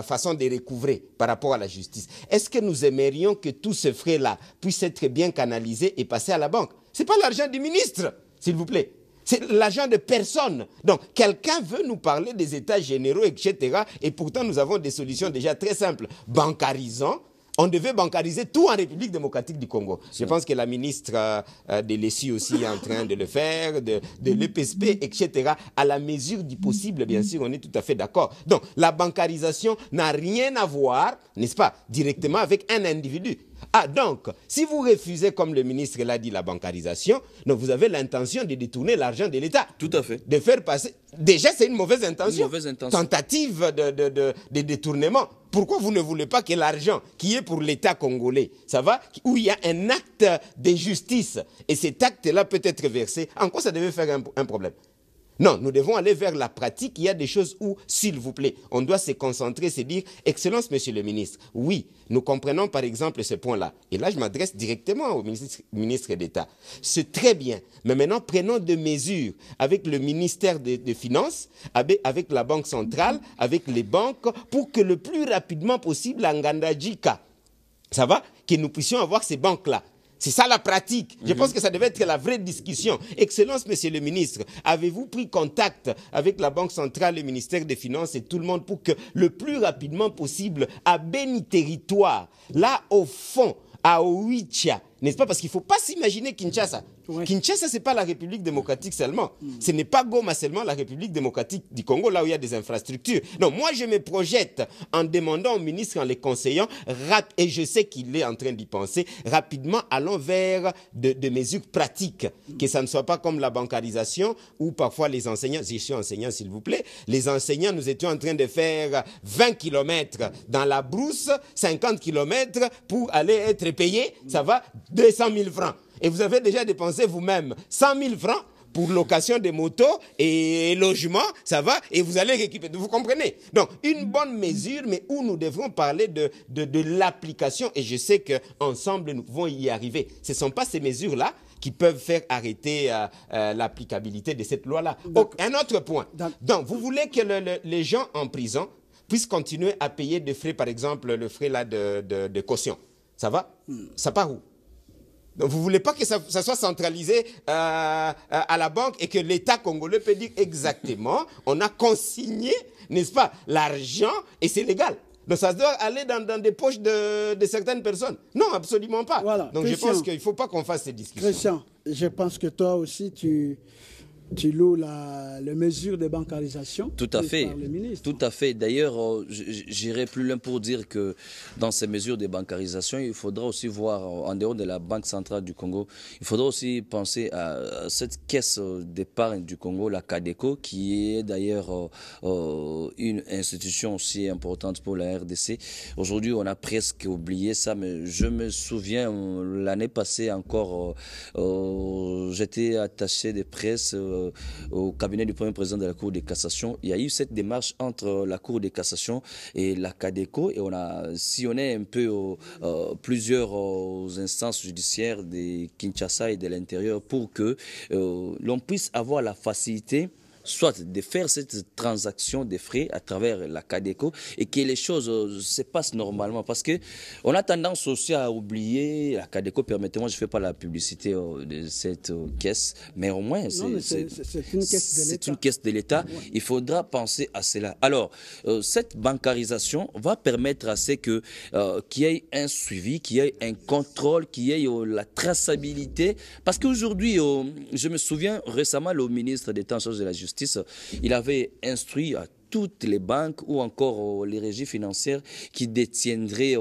Façon de recouvrer par rapport à la justice. Est-ce que nous aimerions que tout ce frais-là puisse être bien canalisé et passer à la banque? Ce n'est pas l'argent du ministre, s'il vous plaît. C'est l'argent de personne. Donc, quelqu'un veut nous parler des états généraux, etc. Et pourtant, nous avons des solutions déjà très simples. Bancarisons. On devait bancariser tout en République démocratique du Congo. Je pense que la ministre de l'ESI aussi est en train de le faire, de l'EPSP, etc. À la mesure du possible, bien sûr, on est tout à fait d'accord. Donc, la bancarisation n'a rien à voir, n'est-ce pas, directement avec un individu. Ah, donc, si vous refusez, comme le ministre l'a dit, la bancarisation, donc vous avez l'intention de détourner l'argent de l'État. Tout à fait. De faire passer... Déjà, c'est une mauvaise intention. Une mauvaise intention. Tentative de détournement. Pourquoi vous ne voulez pas que l'argent qui est pour l'État congolais, ça va, où il y a un acte de justice, et cet acte-là peut être versé, en quoi ça devait faire un problème? Non, nous devons aller vers la pratique. Il y a des choses où, s'il vous plaît, on doit se concentrer, se dire, Excellence, Monsieur le ministre, oui, nous comprenons par exemple ce point-là. Et là, je m'adresse directement au ministre d'État. C'est très bien, mais maintenant, prenons des mesures avec le ministère des Finances, avec la Banque centrale, avec les banques, pour que le plus rapidement possible, en Ngandajika, ça va, que nous puissions avoir ces banques-là. C'est ça la pratique. Je pense que ça devait être la vraie discussion. Excellence, Monsieur le ministre, avez-vous pris contact avec la Banque centrale, le ministère des Finances et tout le monde pour que le plus rapidement possible, à Beni Territoire, là au fond, à Oicha, n'est-ce pas? Parce qu'il ne faut pas s'imaginer Kinshasa. Ouais. Kinshasa, ce n'est pas la République démocratique seulement. Ce n'est pas Goma seulement, la République démocratique du Congo, là où il y a des infrastructures. Non, moi, je me projette en demandant au ministre, en les conseillant, et je sais qu'il est en train d'y penser, rapidement, allons vers de mesures pratiques. Que ça ne soit pas comme la bancarisation, où parfois les enseignants, je suis enseignant s'il vous plaît, les enseignants, nous étions en train de faire 20 km dans la brousse, 50 km pour aller être payés, ça va, 200 000 francs. Et vous avez déjà dépensé vous-même 100 000 francs pour location des motos et logement, ça va, et vous allez récupérer. Vous comprenez? Donc, une bonne mesure, mais où nous devrons parler de l'application, et je sais qu'ensemble, nous pouvons y arriver. Ce ne sont pas ces mesures-là qui peuvent faire arrêter l'applicabilité de cette loi-là. Un autre point. Donc, vous voulez que les gens en prison puissent continuer à payer des frais, par exemple, le frais là de caution. Ça va? Ça part où? Donc, vous ne voulez pas que ça soit centralisé à la banque et que l'État congolais peut dire exactement, on a consigné, n'est-ce pas, l'argent et c'est légal. Donc ça doit aller dans des poches de certaines personnes. Non, absolument pas. Voilà. Donc Christian, je pense qu'il ne faut pas qu'on fasse ces discussions. Christian, je pense que toi aussi, tu loues les mesures de bancarisation. Tout à fait. Tout à fait. D'ailleurs, j'irai plus loin pour dire que dans ces mesures de bancarisation, il faudra aussi voir, en dehors de la Banque centrale du Congo, il faudra aussi penser à cette caisse d'épargne du Congo, la CADECO, qui est d'ailleurs une institution aussi importante pour la RDC. Aujourd'hui, on a presque oublié ça, mais je me souviens, l'année passée encore, j'étais attaché de presse au cabinet du premier président de la Cour de cassation. Il y a eu cette démarche entre la Cour de cassation et la CADECO et on a sillonné un peu plusieurs instances judiciaires de Kinshasa et de l'intérieur pour que l'on puisse avoir la facilité soit de faire cette transaction des frais à travers la CADECO et que les choses se passent normalement. Parce qu'on a tendance aussi à oublier la CADECO, permettez-moi, je ne fais pas la publicité de cette caisse, mais au moins c'est une caisse de l'État. Ouais. Il faudra penser à cela. Alors, cette bancarisation va permettre à ce qu'il y ait un suivi, qu'il y ait un contrôle, qu'il y ait la traçabilité. Parce qu'aujourd'hui, je me souviens récemment, le ministre d'État en charge de la justice, il avait instruit à toutes les banques ou encore les régies financières qui détiendraient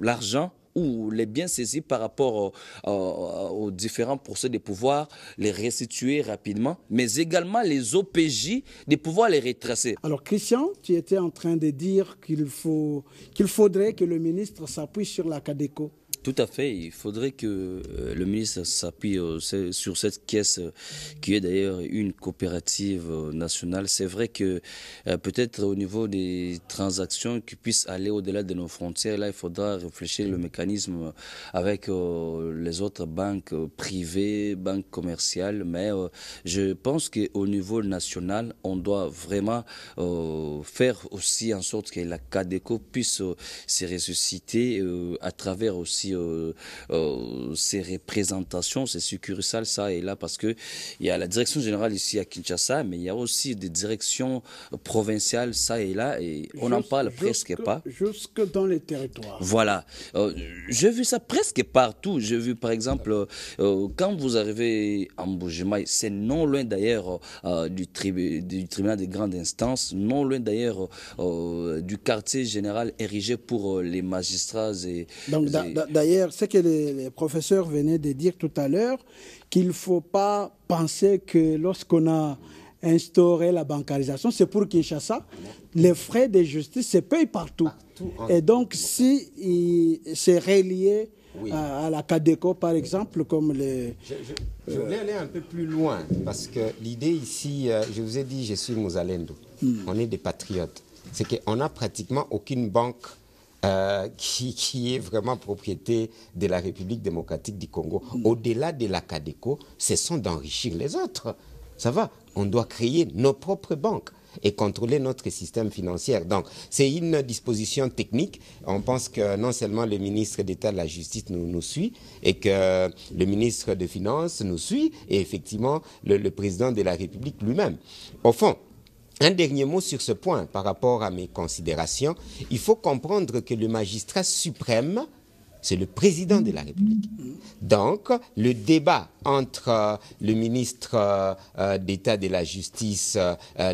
l'argent ou les biens saisis par rapport aux différents procès de pouvoir les restituer rapidement, mais également les OPJ de pouvoir les retracer. Alors Christian, tu étais en train de dire qu'il faudrait que le ministre s'appuie sur la CADECO. Tout à fait. Il faudrait que le ministre s'appuie sur cette caisse qui est d'ailleurs une coopérative nationale. C'est vrai que peut-être au niveau des transactions qui puissent aller au-delà de nos frontières, là, il faudra réfléchir le mécanisme avec les autres banques privées, banques commerciales. Mais je pense qu'au niveau national, on doit vraiment faire aussi en sorte que la CADECO puisse se ressusciter à travers aussi ces représentations, ces succursales, ça et là, parce qu'il y a la direction générale ici à Kinshasa, mais il y a aussi des directions provinciales, ça et là, et on n'en parle presque pas. Jusque dans les territoires. Voilà. J'ai vu ça presque partout. J'ai vu, par exemple, quand vous arrivez en Mbuji-Mayi, c'est non loin d'ailleurs du tribunal de grande instance, non loin d'ailleurs du quartier général érigé pour les magistrats. Donc, d'ailleurs, ce que les professeurs venaient de dire tout à l'heure, qu'il ne faut pas penser que lorsqu'on a instauré la bancarisation, c'est pour Kinshasa, les frais de justice se payent partout. Et donc, si c'est relié à la CADECO, par exemple, comme les... Je voulais aller un peu plus loin, parce que l'idée ici, je vous ai dit, je suis Mouzalendo, on est des patriotes. C'est qu'on n'a pratiquement aucune banque qui est vraiment propriété de la République démocratique du Congo. Au-delà de la CADECO, ce sont d'enrichir les autres. Ça va, on doit créer nos propres banques et contrôler notre système financier. Donc, c'est une disposition technique. On pense que non seulement le ministre d'État de la Justice nous suit, et que le ministre des Finances nous suit, et effectivement, le président de la République lui-même. Au fond, un dernier mot sur ce point par rapport à mes considérations. Il faut comprendre que le magistrat suprême, c'est le président de la République. Donc, le débat entre le ministre d'État de la Justice,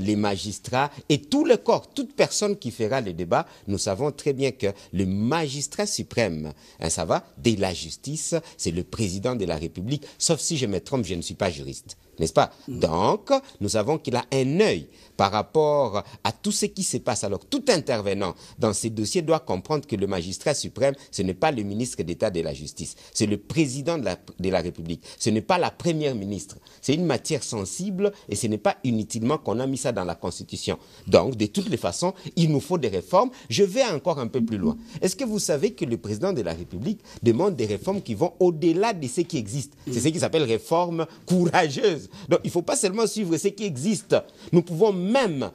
les magistrats et tout le corps, toute personne qui fera le débat, nous savons très bien que le magistrat suprême, ça va, de la justice, c'est le président de la République, sauf si je me trompe, je ne suis pas juriste. N'est-ce pas? Donc, nous savons qu'il a un œil par rapport à tout ce qui se passe. Alors, tout intervenant dans ces dossiers doit comprendre que le magistrat suprême, ce n'est pas le ministre ministre d'État de la Justice. C'est le président de la République. Ce n'est pas la première ministre. C'est une matière sensible et ce n'est pas inutilement qu'on a mis ça dans la Constitution. Donc, de toutes les façons, il nous faut des réformes. Je vais encore un peu plus loin. Est-ce que vous savez que le président de la République demande des réformes qui vont au-delà de ce qui existe? C'est ce qui s'appelle réforme courageuse. Donc, il ne faut pas seulement suivre ce qui existe. Nous pouvons même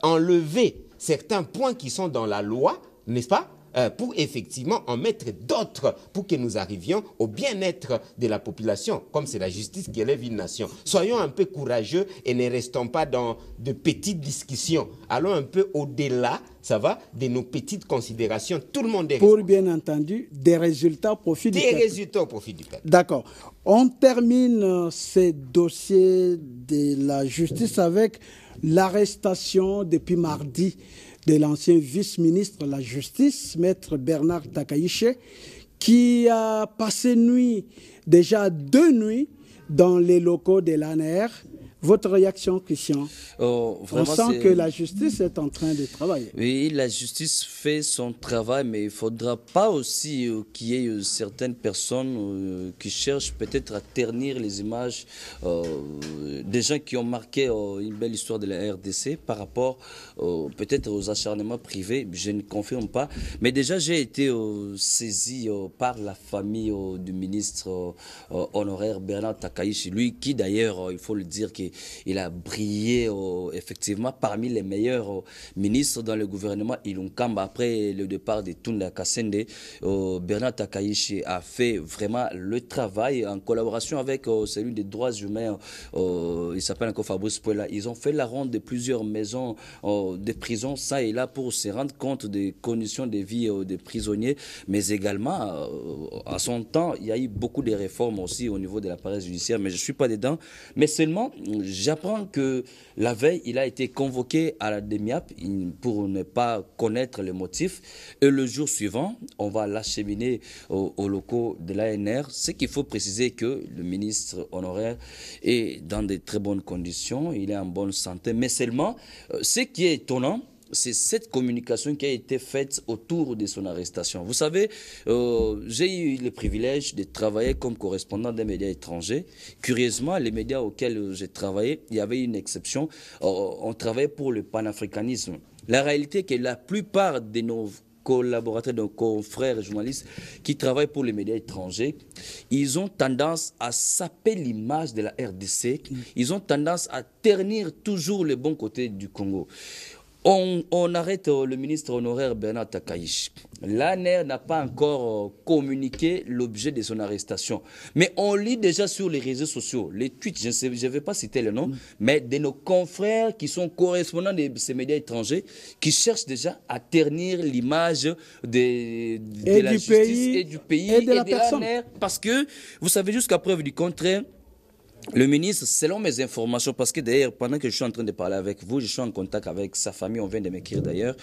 enlever certains points qui sont dans la loi, n'est-ce pas, pour effectivement en mettre d'autres pour que nous arrivions au bien-être de la population, comme c'est la justice qui élève une nation. Soyons un peu courageux et ne restons pas dans de petites discussions. Allons un peu au-delà, ça va, de nos petites considérations. Tout le monde est pour, bien entendu, des résultats au profit du peuple. Des résultats au profit du peuple. D'accord. On termine ces dossiers de la justice avec l'arrestation depuis mardi de l'ancien vice-ministre de la Justice, Maître Bernard Takaiche, qui a passé déjà 2 nuits dans les locaux de l'ANR. Votre réaction, Christian? On sent que la justice est en train de travailler. Oui, la justice fait son travail, mais il ne faudra pas aussi qu'il y ait certaines personnes qui cherchent peut-être à ternir les images des gens qui ont marqué une belle histoire de la RDC par rapport peut-être aux acharnements privés. Je ne confirme pas. Mais déjà, j'ai été saisi par la famille du ministre honoraire Bernard Takaiche, lui qui d'ailleurs, il faut le dire, il a brillé effectivement parmi les meilleurs ministres dans le gouvernement Ilunkamba après le départ de Tunda Kasende. Bernard Takaiche a fait vraiment le travail en collaboration avec celui des droits humains. Il s'appelle encore Fabrice Puela. Ils ont fait la ronde de plusieurs maisons de prison, ça et là, pour se rendre compte des conditions de vie des prisonniers. Mais également, à son temps, il y a eu beaucoup de réformes aussi au niveau de l'appareil judiciaire, mais je ne suis pas dedans. Mais seulement, j'apprends que la veille, il a été convoqué à la DEMIAP pour ne pas connaître les motifs. Et le jour suivant, on va l'acheminer aux locaux de l'ANR. Ce qu'il faut préciser que le ministre honoraire est dans de très bonnes conditions, il est en bonne santé. Mais seulement, ce qui est étonnant, c'est cette communication qui a été faite autour de son arrestation. Vous savez, j'ai eu le privilège de travailler comme correspondant des médias étrangers. Curieusement, les médias auxquels j'ai travaillé, il y avait une exception. On travaillait pour le panafricanisme. La réalité est que la plupart de nos collaborateurs, nos confrères journalistes qui travaillent pour les médias étrangers, ils ont tendance à saper l'image de la RDC. Ils ont tendance à ternir toujours le bon côté du Congo. On arrête le ministre honoraire Bernard Takaiche. L'ANR n'a pas encore communiqué l'objet de son arrestation. Mais on lit déjà sur les réseaux sociaux, les tweets, je ne vais pas citer le nom, mais de nos confrères qui sont correspondants de ces médias étrangers, qui cherchent déjà à ternir l'image de la justice et du pays et de l'ANR. Parce que, vous savez, jusqu'à preuve du contraire, le ministre, selon mes informations, parce que d'ailleurs, pendant que je suis en train de parler avec vous, je suis en contact avec sa famille, on vient de m'écrire d'ailleurs,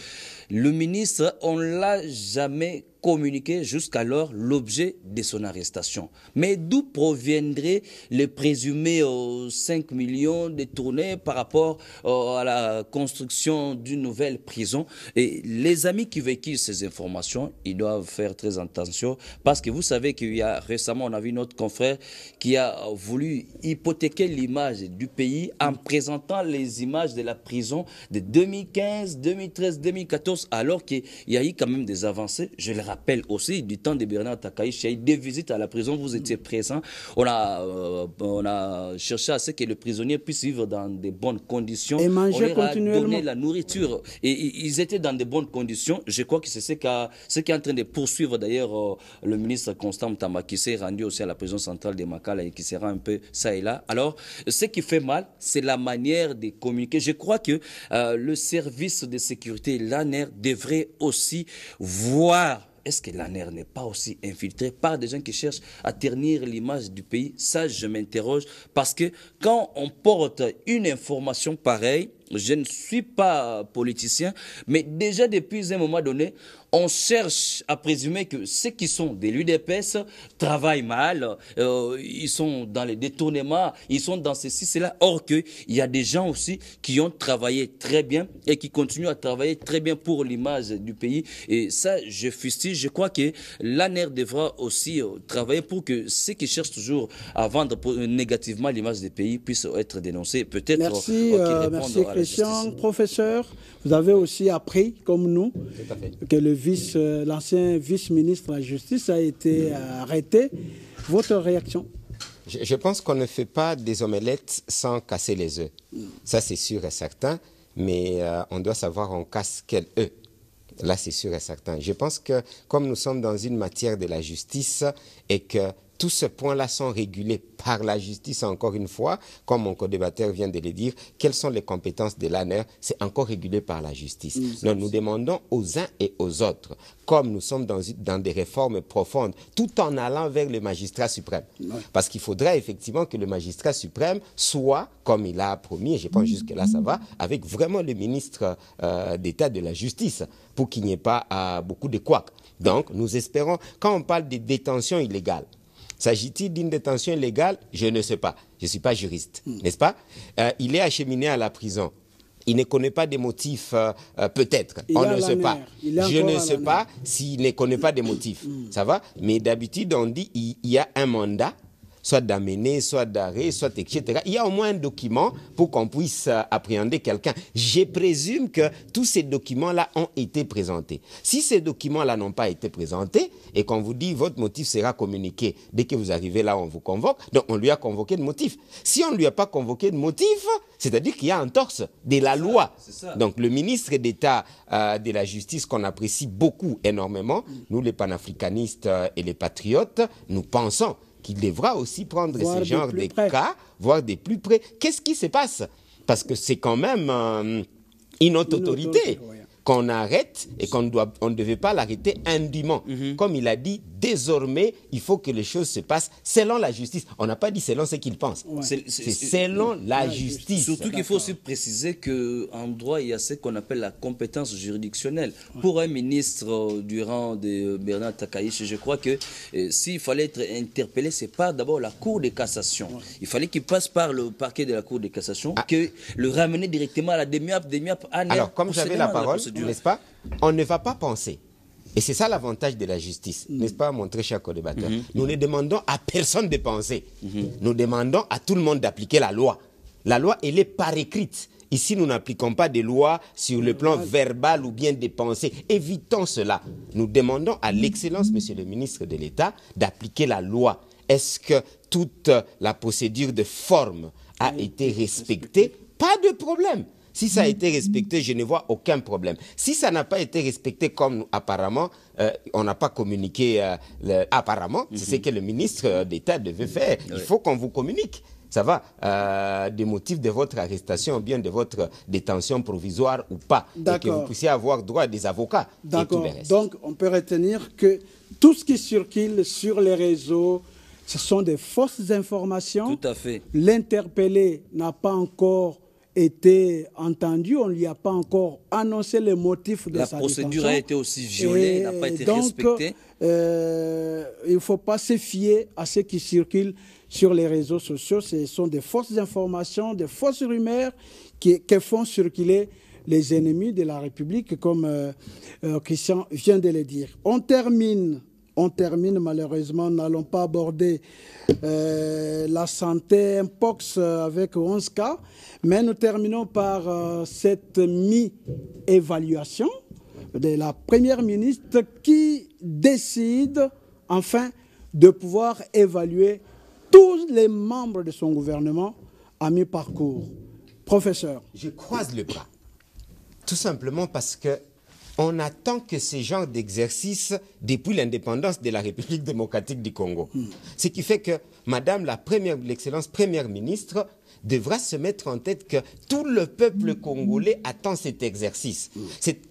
le ministre, on ne l'a jamais communiqué jusqu'alors l'objet de son arrestation. Mais d'où proviendraient les présumés 5 millions détournés par rapport à la construction d'une nouvelle prison? Et les amis qui véhiculent ces informations, ils doivent faire très attention parce que vous savez qu'il y a récemment, on a vu notre confrère qui a voulu hypothéquer l'image du pays en présentant les images de la prison de 2015, 2013, 2014, alors qu'il y a eu quand même des avancées. Je le rappelle aussi, du temps de Bernard Takaiche, il y a eu des visites à la prison, vous étiez présents. On a cherché à ce que le prisonnier puisse vivre dans de bonnes conditions. Et manger continuellement. On leur a continuellement. donné la nourriture. Et ils étaient dans de bonnes conditions. Je crois que c'est ce qui est en train de poursuivre d'ailleurs le ministre Constant Mtamba, qui s'est rendu aussi à la prison centrale de Makala et qui sera un peu ça et là. Alors, ce qui fait mal, c'est la manière de communiquer. Je crois que le service de sécurité, l'ANR, devrait aussi voir. Est-ce que l'ANR n'est pas aussi infiltré par des gens qui cherchent à ternir l'image du pays? Ça, je m'interroge parce que quand on porte une information pareille, je ne suis pas politicien, mais déjà depuis un moment donné, on cherche à présumer que ceux qui sont de l'UDPS travaillent mal, ils sont dans les détournements, ils sont dans ceci, cela. Or qu'il y a des gens aussi qui ont travaillé très bien et qui continuent à travailler très bien pour l'image du pays. Et ça, je fustige. Je crois que l'ANER devra aussi travailler pour que ceux qui cherchent toujours à vendre négativement l'image des pays puissent être dénoncés. Peut-être merci, merci Christian. Professeur, vous avez aussi appris, comme nous, que l'ancien vice-ministre de la Justice a été arrêté. Votre réaction? Je pense qu'on ne fait pas des omelettes sans casser les œufs. Ça, c'est sûr et certain. Mais on doit savoir on casse quel œuf. Là, c'est sûr et certain. Je pense que comme nous sommes dans une matière de la justice et que tous ces points-là sont régulés par la justice, encore une fois, comme mon co-débatteur vient de le dire, quelles sont les compétences de l'ANER, c'est encore régulé par la justice. Donc nous demandons aux uns et aux autres, comme nous sommes dans des réformes profondes, tout en allant vers le magistrat suprême. Parce qu'il faudrait effectivement que le magistrat suprême soit, comme il a promis, et je pense jusque-là ça va, avec vraiment le ministre d'État de la Justice, pour qu'il n'y ait pas beaucoup de couacs. Donc nous espérons, quand on parle de détention illégale, s'agit-il d'une détention illégale? Je ne sais pas. Je ne suis pas juriste, n'est-ce pas? Il est acheminé à la prison. Il ne connaît pas des motifs, peut-être. On ne sait pas. Je ne sais pas s'il ne connaît pas des motifs. Ça va? Mais d'habitude, on dit qu'il y a un mandat, soit d'amener, soit d'arrêt, soit etc. Il y a au moins un document pour qu'on puisse appréhender quelqu'un. Je présume que tous ces documents-là ont été présentés. Si ces documents-là n'ont pas été présentés et qu'on vous dit votre motif sera communiqué dès que vous arrivez là, on vous convoque, donc on lui a convoqué de motif. Si on ne lui a pas convoqué de motif, c'est-à-dire qu'il y a entorse de la loi. Donc le ministre d'État de la Justice, qu'on apprécie beaucoup, énormément, nous les panafricanistes et les patriotes, nous pensons qu'il devra aussi prendre ce genre de cas, voir de plus près. Qu'est-ce qui se passe? Parce que c'est quand même une autre autorité qu'on arrête et qu'on ne devait pas l'arrêter indûment. Comme il a dit, désormais, il faut que les choses se passent selon la justice. On n'a pas dit selon ce qu'il pense. C'est selon la justice. Surtout qu'il faut aussi préciser qu'en droit, il y a ce qu'on appelle la compétence juridictionnelle. Pour un ministre du rang de Bernard Takaïche, je crois que s'il fallait être interpellé, c'est par d'abord la Cour de cassation. Il fallait qu'il passe par le parquet de la Cour de cassation, que le ramener directement à la DEMIAP. Alors, comme j'avais la parole, n'est-ce pas? On ne va pas penser. Et c'est ça l'avantage de la justice, n'est-ce pas, mon très cher co-débatteur? Nous ne demandons à personne de penser. Nous demandons à tout le monde d'appliquer la loi. La loi, elle est par écrite. Ici, nous n'appliquons pas des lois sur le plan verbal ou bien des pensées. Évitons cela. Nous demandons à l'excellence, monsieur le ministre de l'État, d'appliquer la loi. Est-ce que toute la procédure de forme a été respectée? Pas de problème. Si ça a été respecté, je ne vois aucun problème. Si ça n'a pas été respecté comme apparemment, on n'a pas communiqué, apparemment, c'est ce que le ministre d'État devait faire. Il faut qu'on vous communique. Ça va, des motifs de votre arrestation ou bien de votre détention provisoire ou pas. Et que vous puissiez avoir droit à des avocats. D'accord. Donc, on peut retenir que tout ce qui circule sur les réseaux, ce sont des fausses informations. Tout à fait. L'interpellé n'a pas encore été entendu, on ne lui a pas encore annoncé les motifs de sa détention. La procédure a été aussi violée, n'a pas été respectée. Il ne faut pas se fier à ce qui circule sur les réseaux sociaux. Ce sont des fausses informations, des fausses rumeurs qui font circuler les ennemis de la République, comme Christian vient de le dire. On termine malheureusement, nous n'allons pas aborder la santé Mpox avec 11 cas, mais nous terminons par cette mi-évaluation de la première ministre qui décide enfin de pouvoir évaluer tous les membres de son gouvernement à mi-parcours. Professeur. Je croise le bras, tout simplement parce que on attend que ce genre d'exercice depuis l'indépendance de la République démocratique du Congo. Ce qui fait que Madame l'excellence première ministre devra se mettre en tête que tout le peuple congolais attend cet exercice.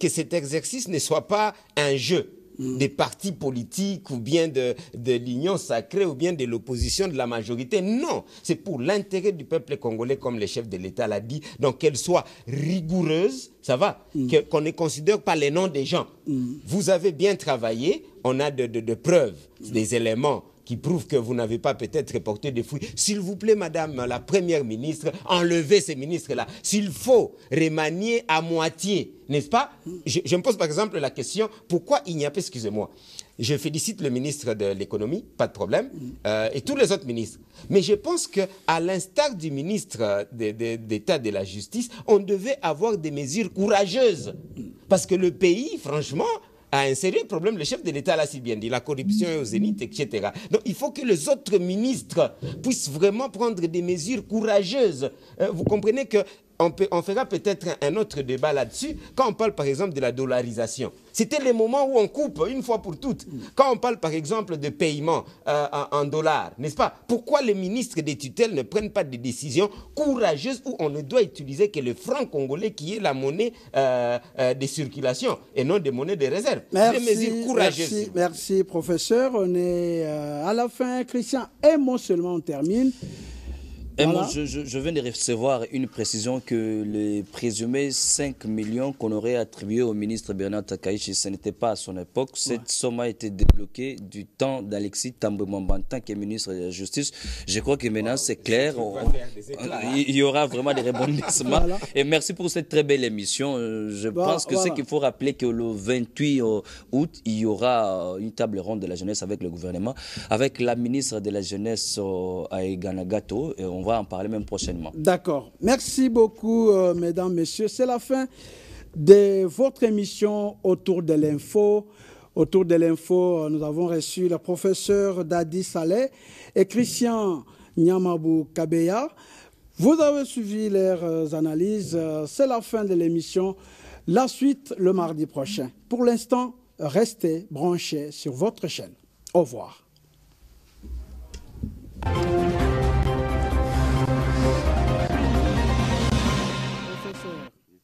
Que cet exercice ne soit pas un jeu. des partis politiques ou bien de l'union sacrée ou bien de l'opposition de la majorité. Non, c'est pour l'intérêt du peuple congolais, comme le chef de l'État l'a dit. Donc qu'elle soit rigoureuse, ça va, qu'on ne considère pas les noms des gens. Vous avez bien travaillé, on a de preuves, des éléments qui prouvent que vous n'avez pas peut-être porté des fruits. S'il vous plaît, madame la première ministre, enlevez ces ministres-là. S'il faut remanier à moitié, n'est-ce pas? Je me pose par exemple la question, pourquoi il n'y a pas, excusez-moi, je félicite le ministre de l'économie, pas de problème, et tous les autres ministres. Mais je pense qu'à l'instar du ministre d'État de la Justice, on devait avoir des mesures courageuses. Parce que le pays, franchement, a un sérieux problème. Le chef de l'État l'a si bien dit, la corruption est au zénith, etc. Donc il faut que les autres ministres puissent vraiment prendre des mesures courageuses. Vous comprenez que on fera peut-être un autre débat là-dessus. Quand on parle par exemple de la dollarisation, c'était le moment où on coupe une fois pour toutes. Quand on parle par exemple de paiement en dollars, n'est-ce pas? Pourquoi les ministres des tutelles ne prennent pas des décisions courageuses où on ne doit utiliser que le franc congolais qui est la monnaie de circulation et non des monnaies de réserve? Merci, des mesures courageuses. merci, professeur. On est à la fin. Christian, un mot seulement, on termine. Et Voilà. moi, je viens de recevoir une précision que les présumés 5 millions qu'on aurait attribués au ministre Bernard Takaichi, ce n'était pas à son époque. Cette somme a été débloquée du temps d'Alexis Tambwe-Mwamba en tant que ministre de la Justice. Je crois que maintenant c'est clair. Il y aura vraiment des rebondissements. Voilà. Et merci pour cette très belle émission. Je pense que c'est qu'il faut rappeler que le 28 août, il y aura une table ronde de la jeunesse avec le gouvernement, avec la ministre de la Jeunesse Aïgana Gato. Et on va en parler même prochainement. D'accord. Merci beaucoup, mesdames, messieurs. C'est la fin de votre émission Autour de l'info. Autour de l'info, nous avons reçu le professeur Dadi Saleh et Christian Nyamabou Kabeya. Vous avez suivi leurs analyses. C'est la fin de l'émission. La suite le mardi prochain. Pour l'instant, restez branchés sur votre chaîne. Au revoir.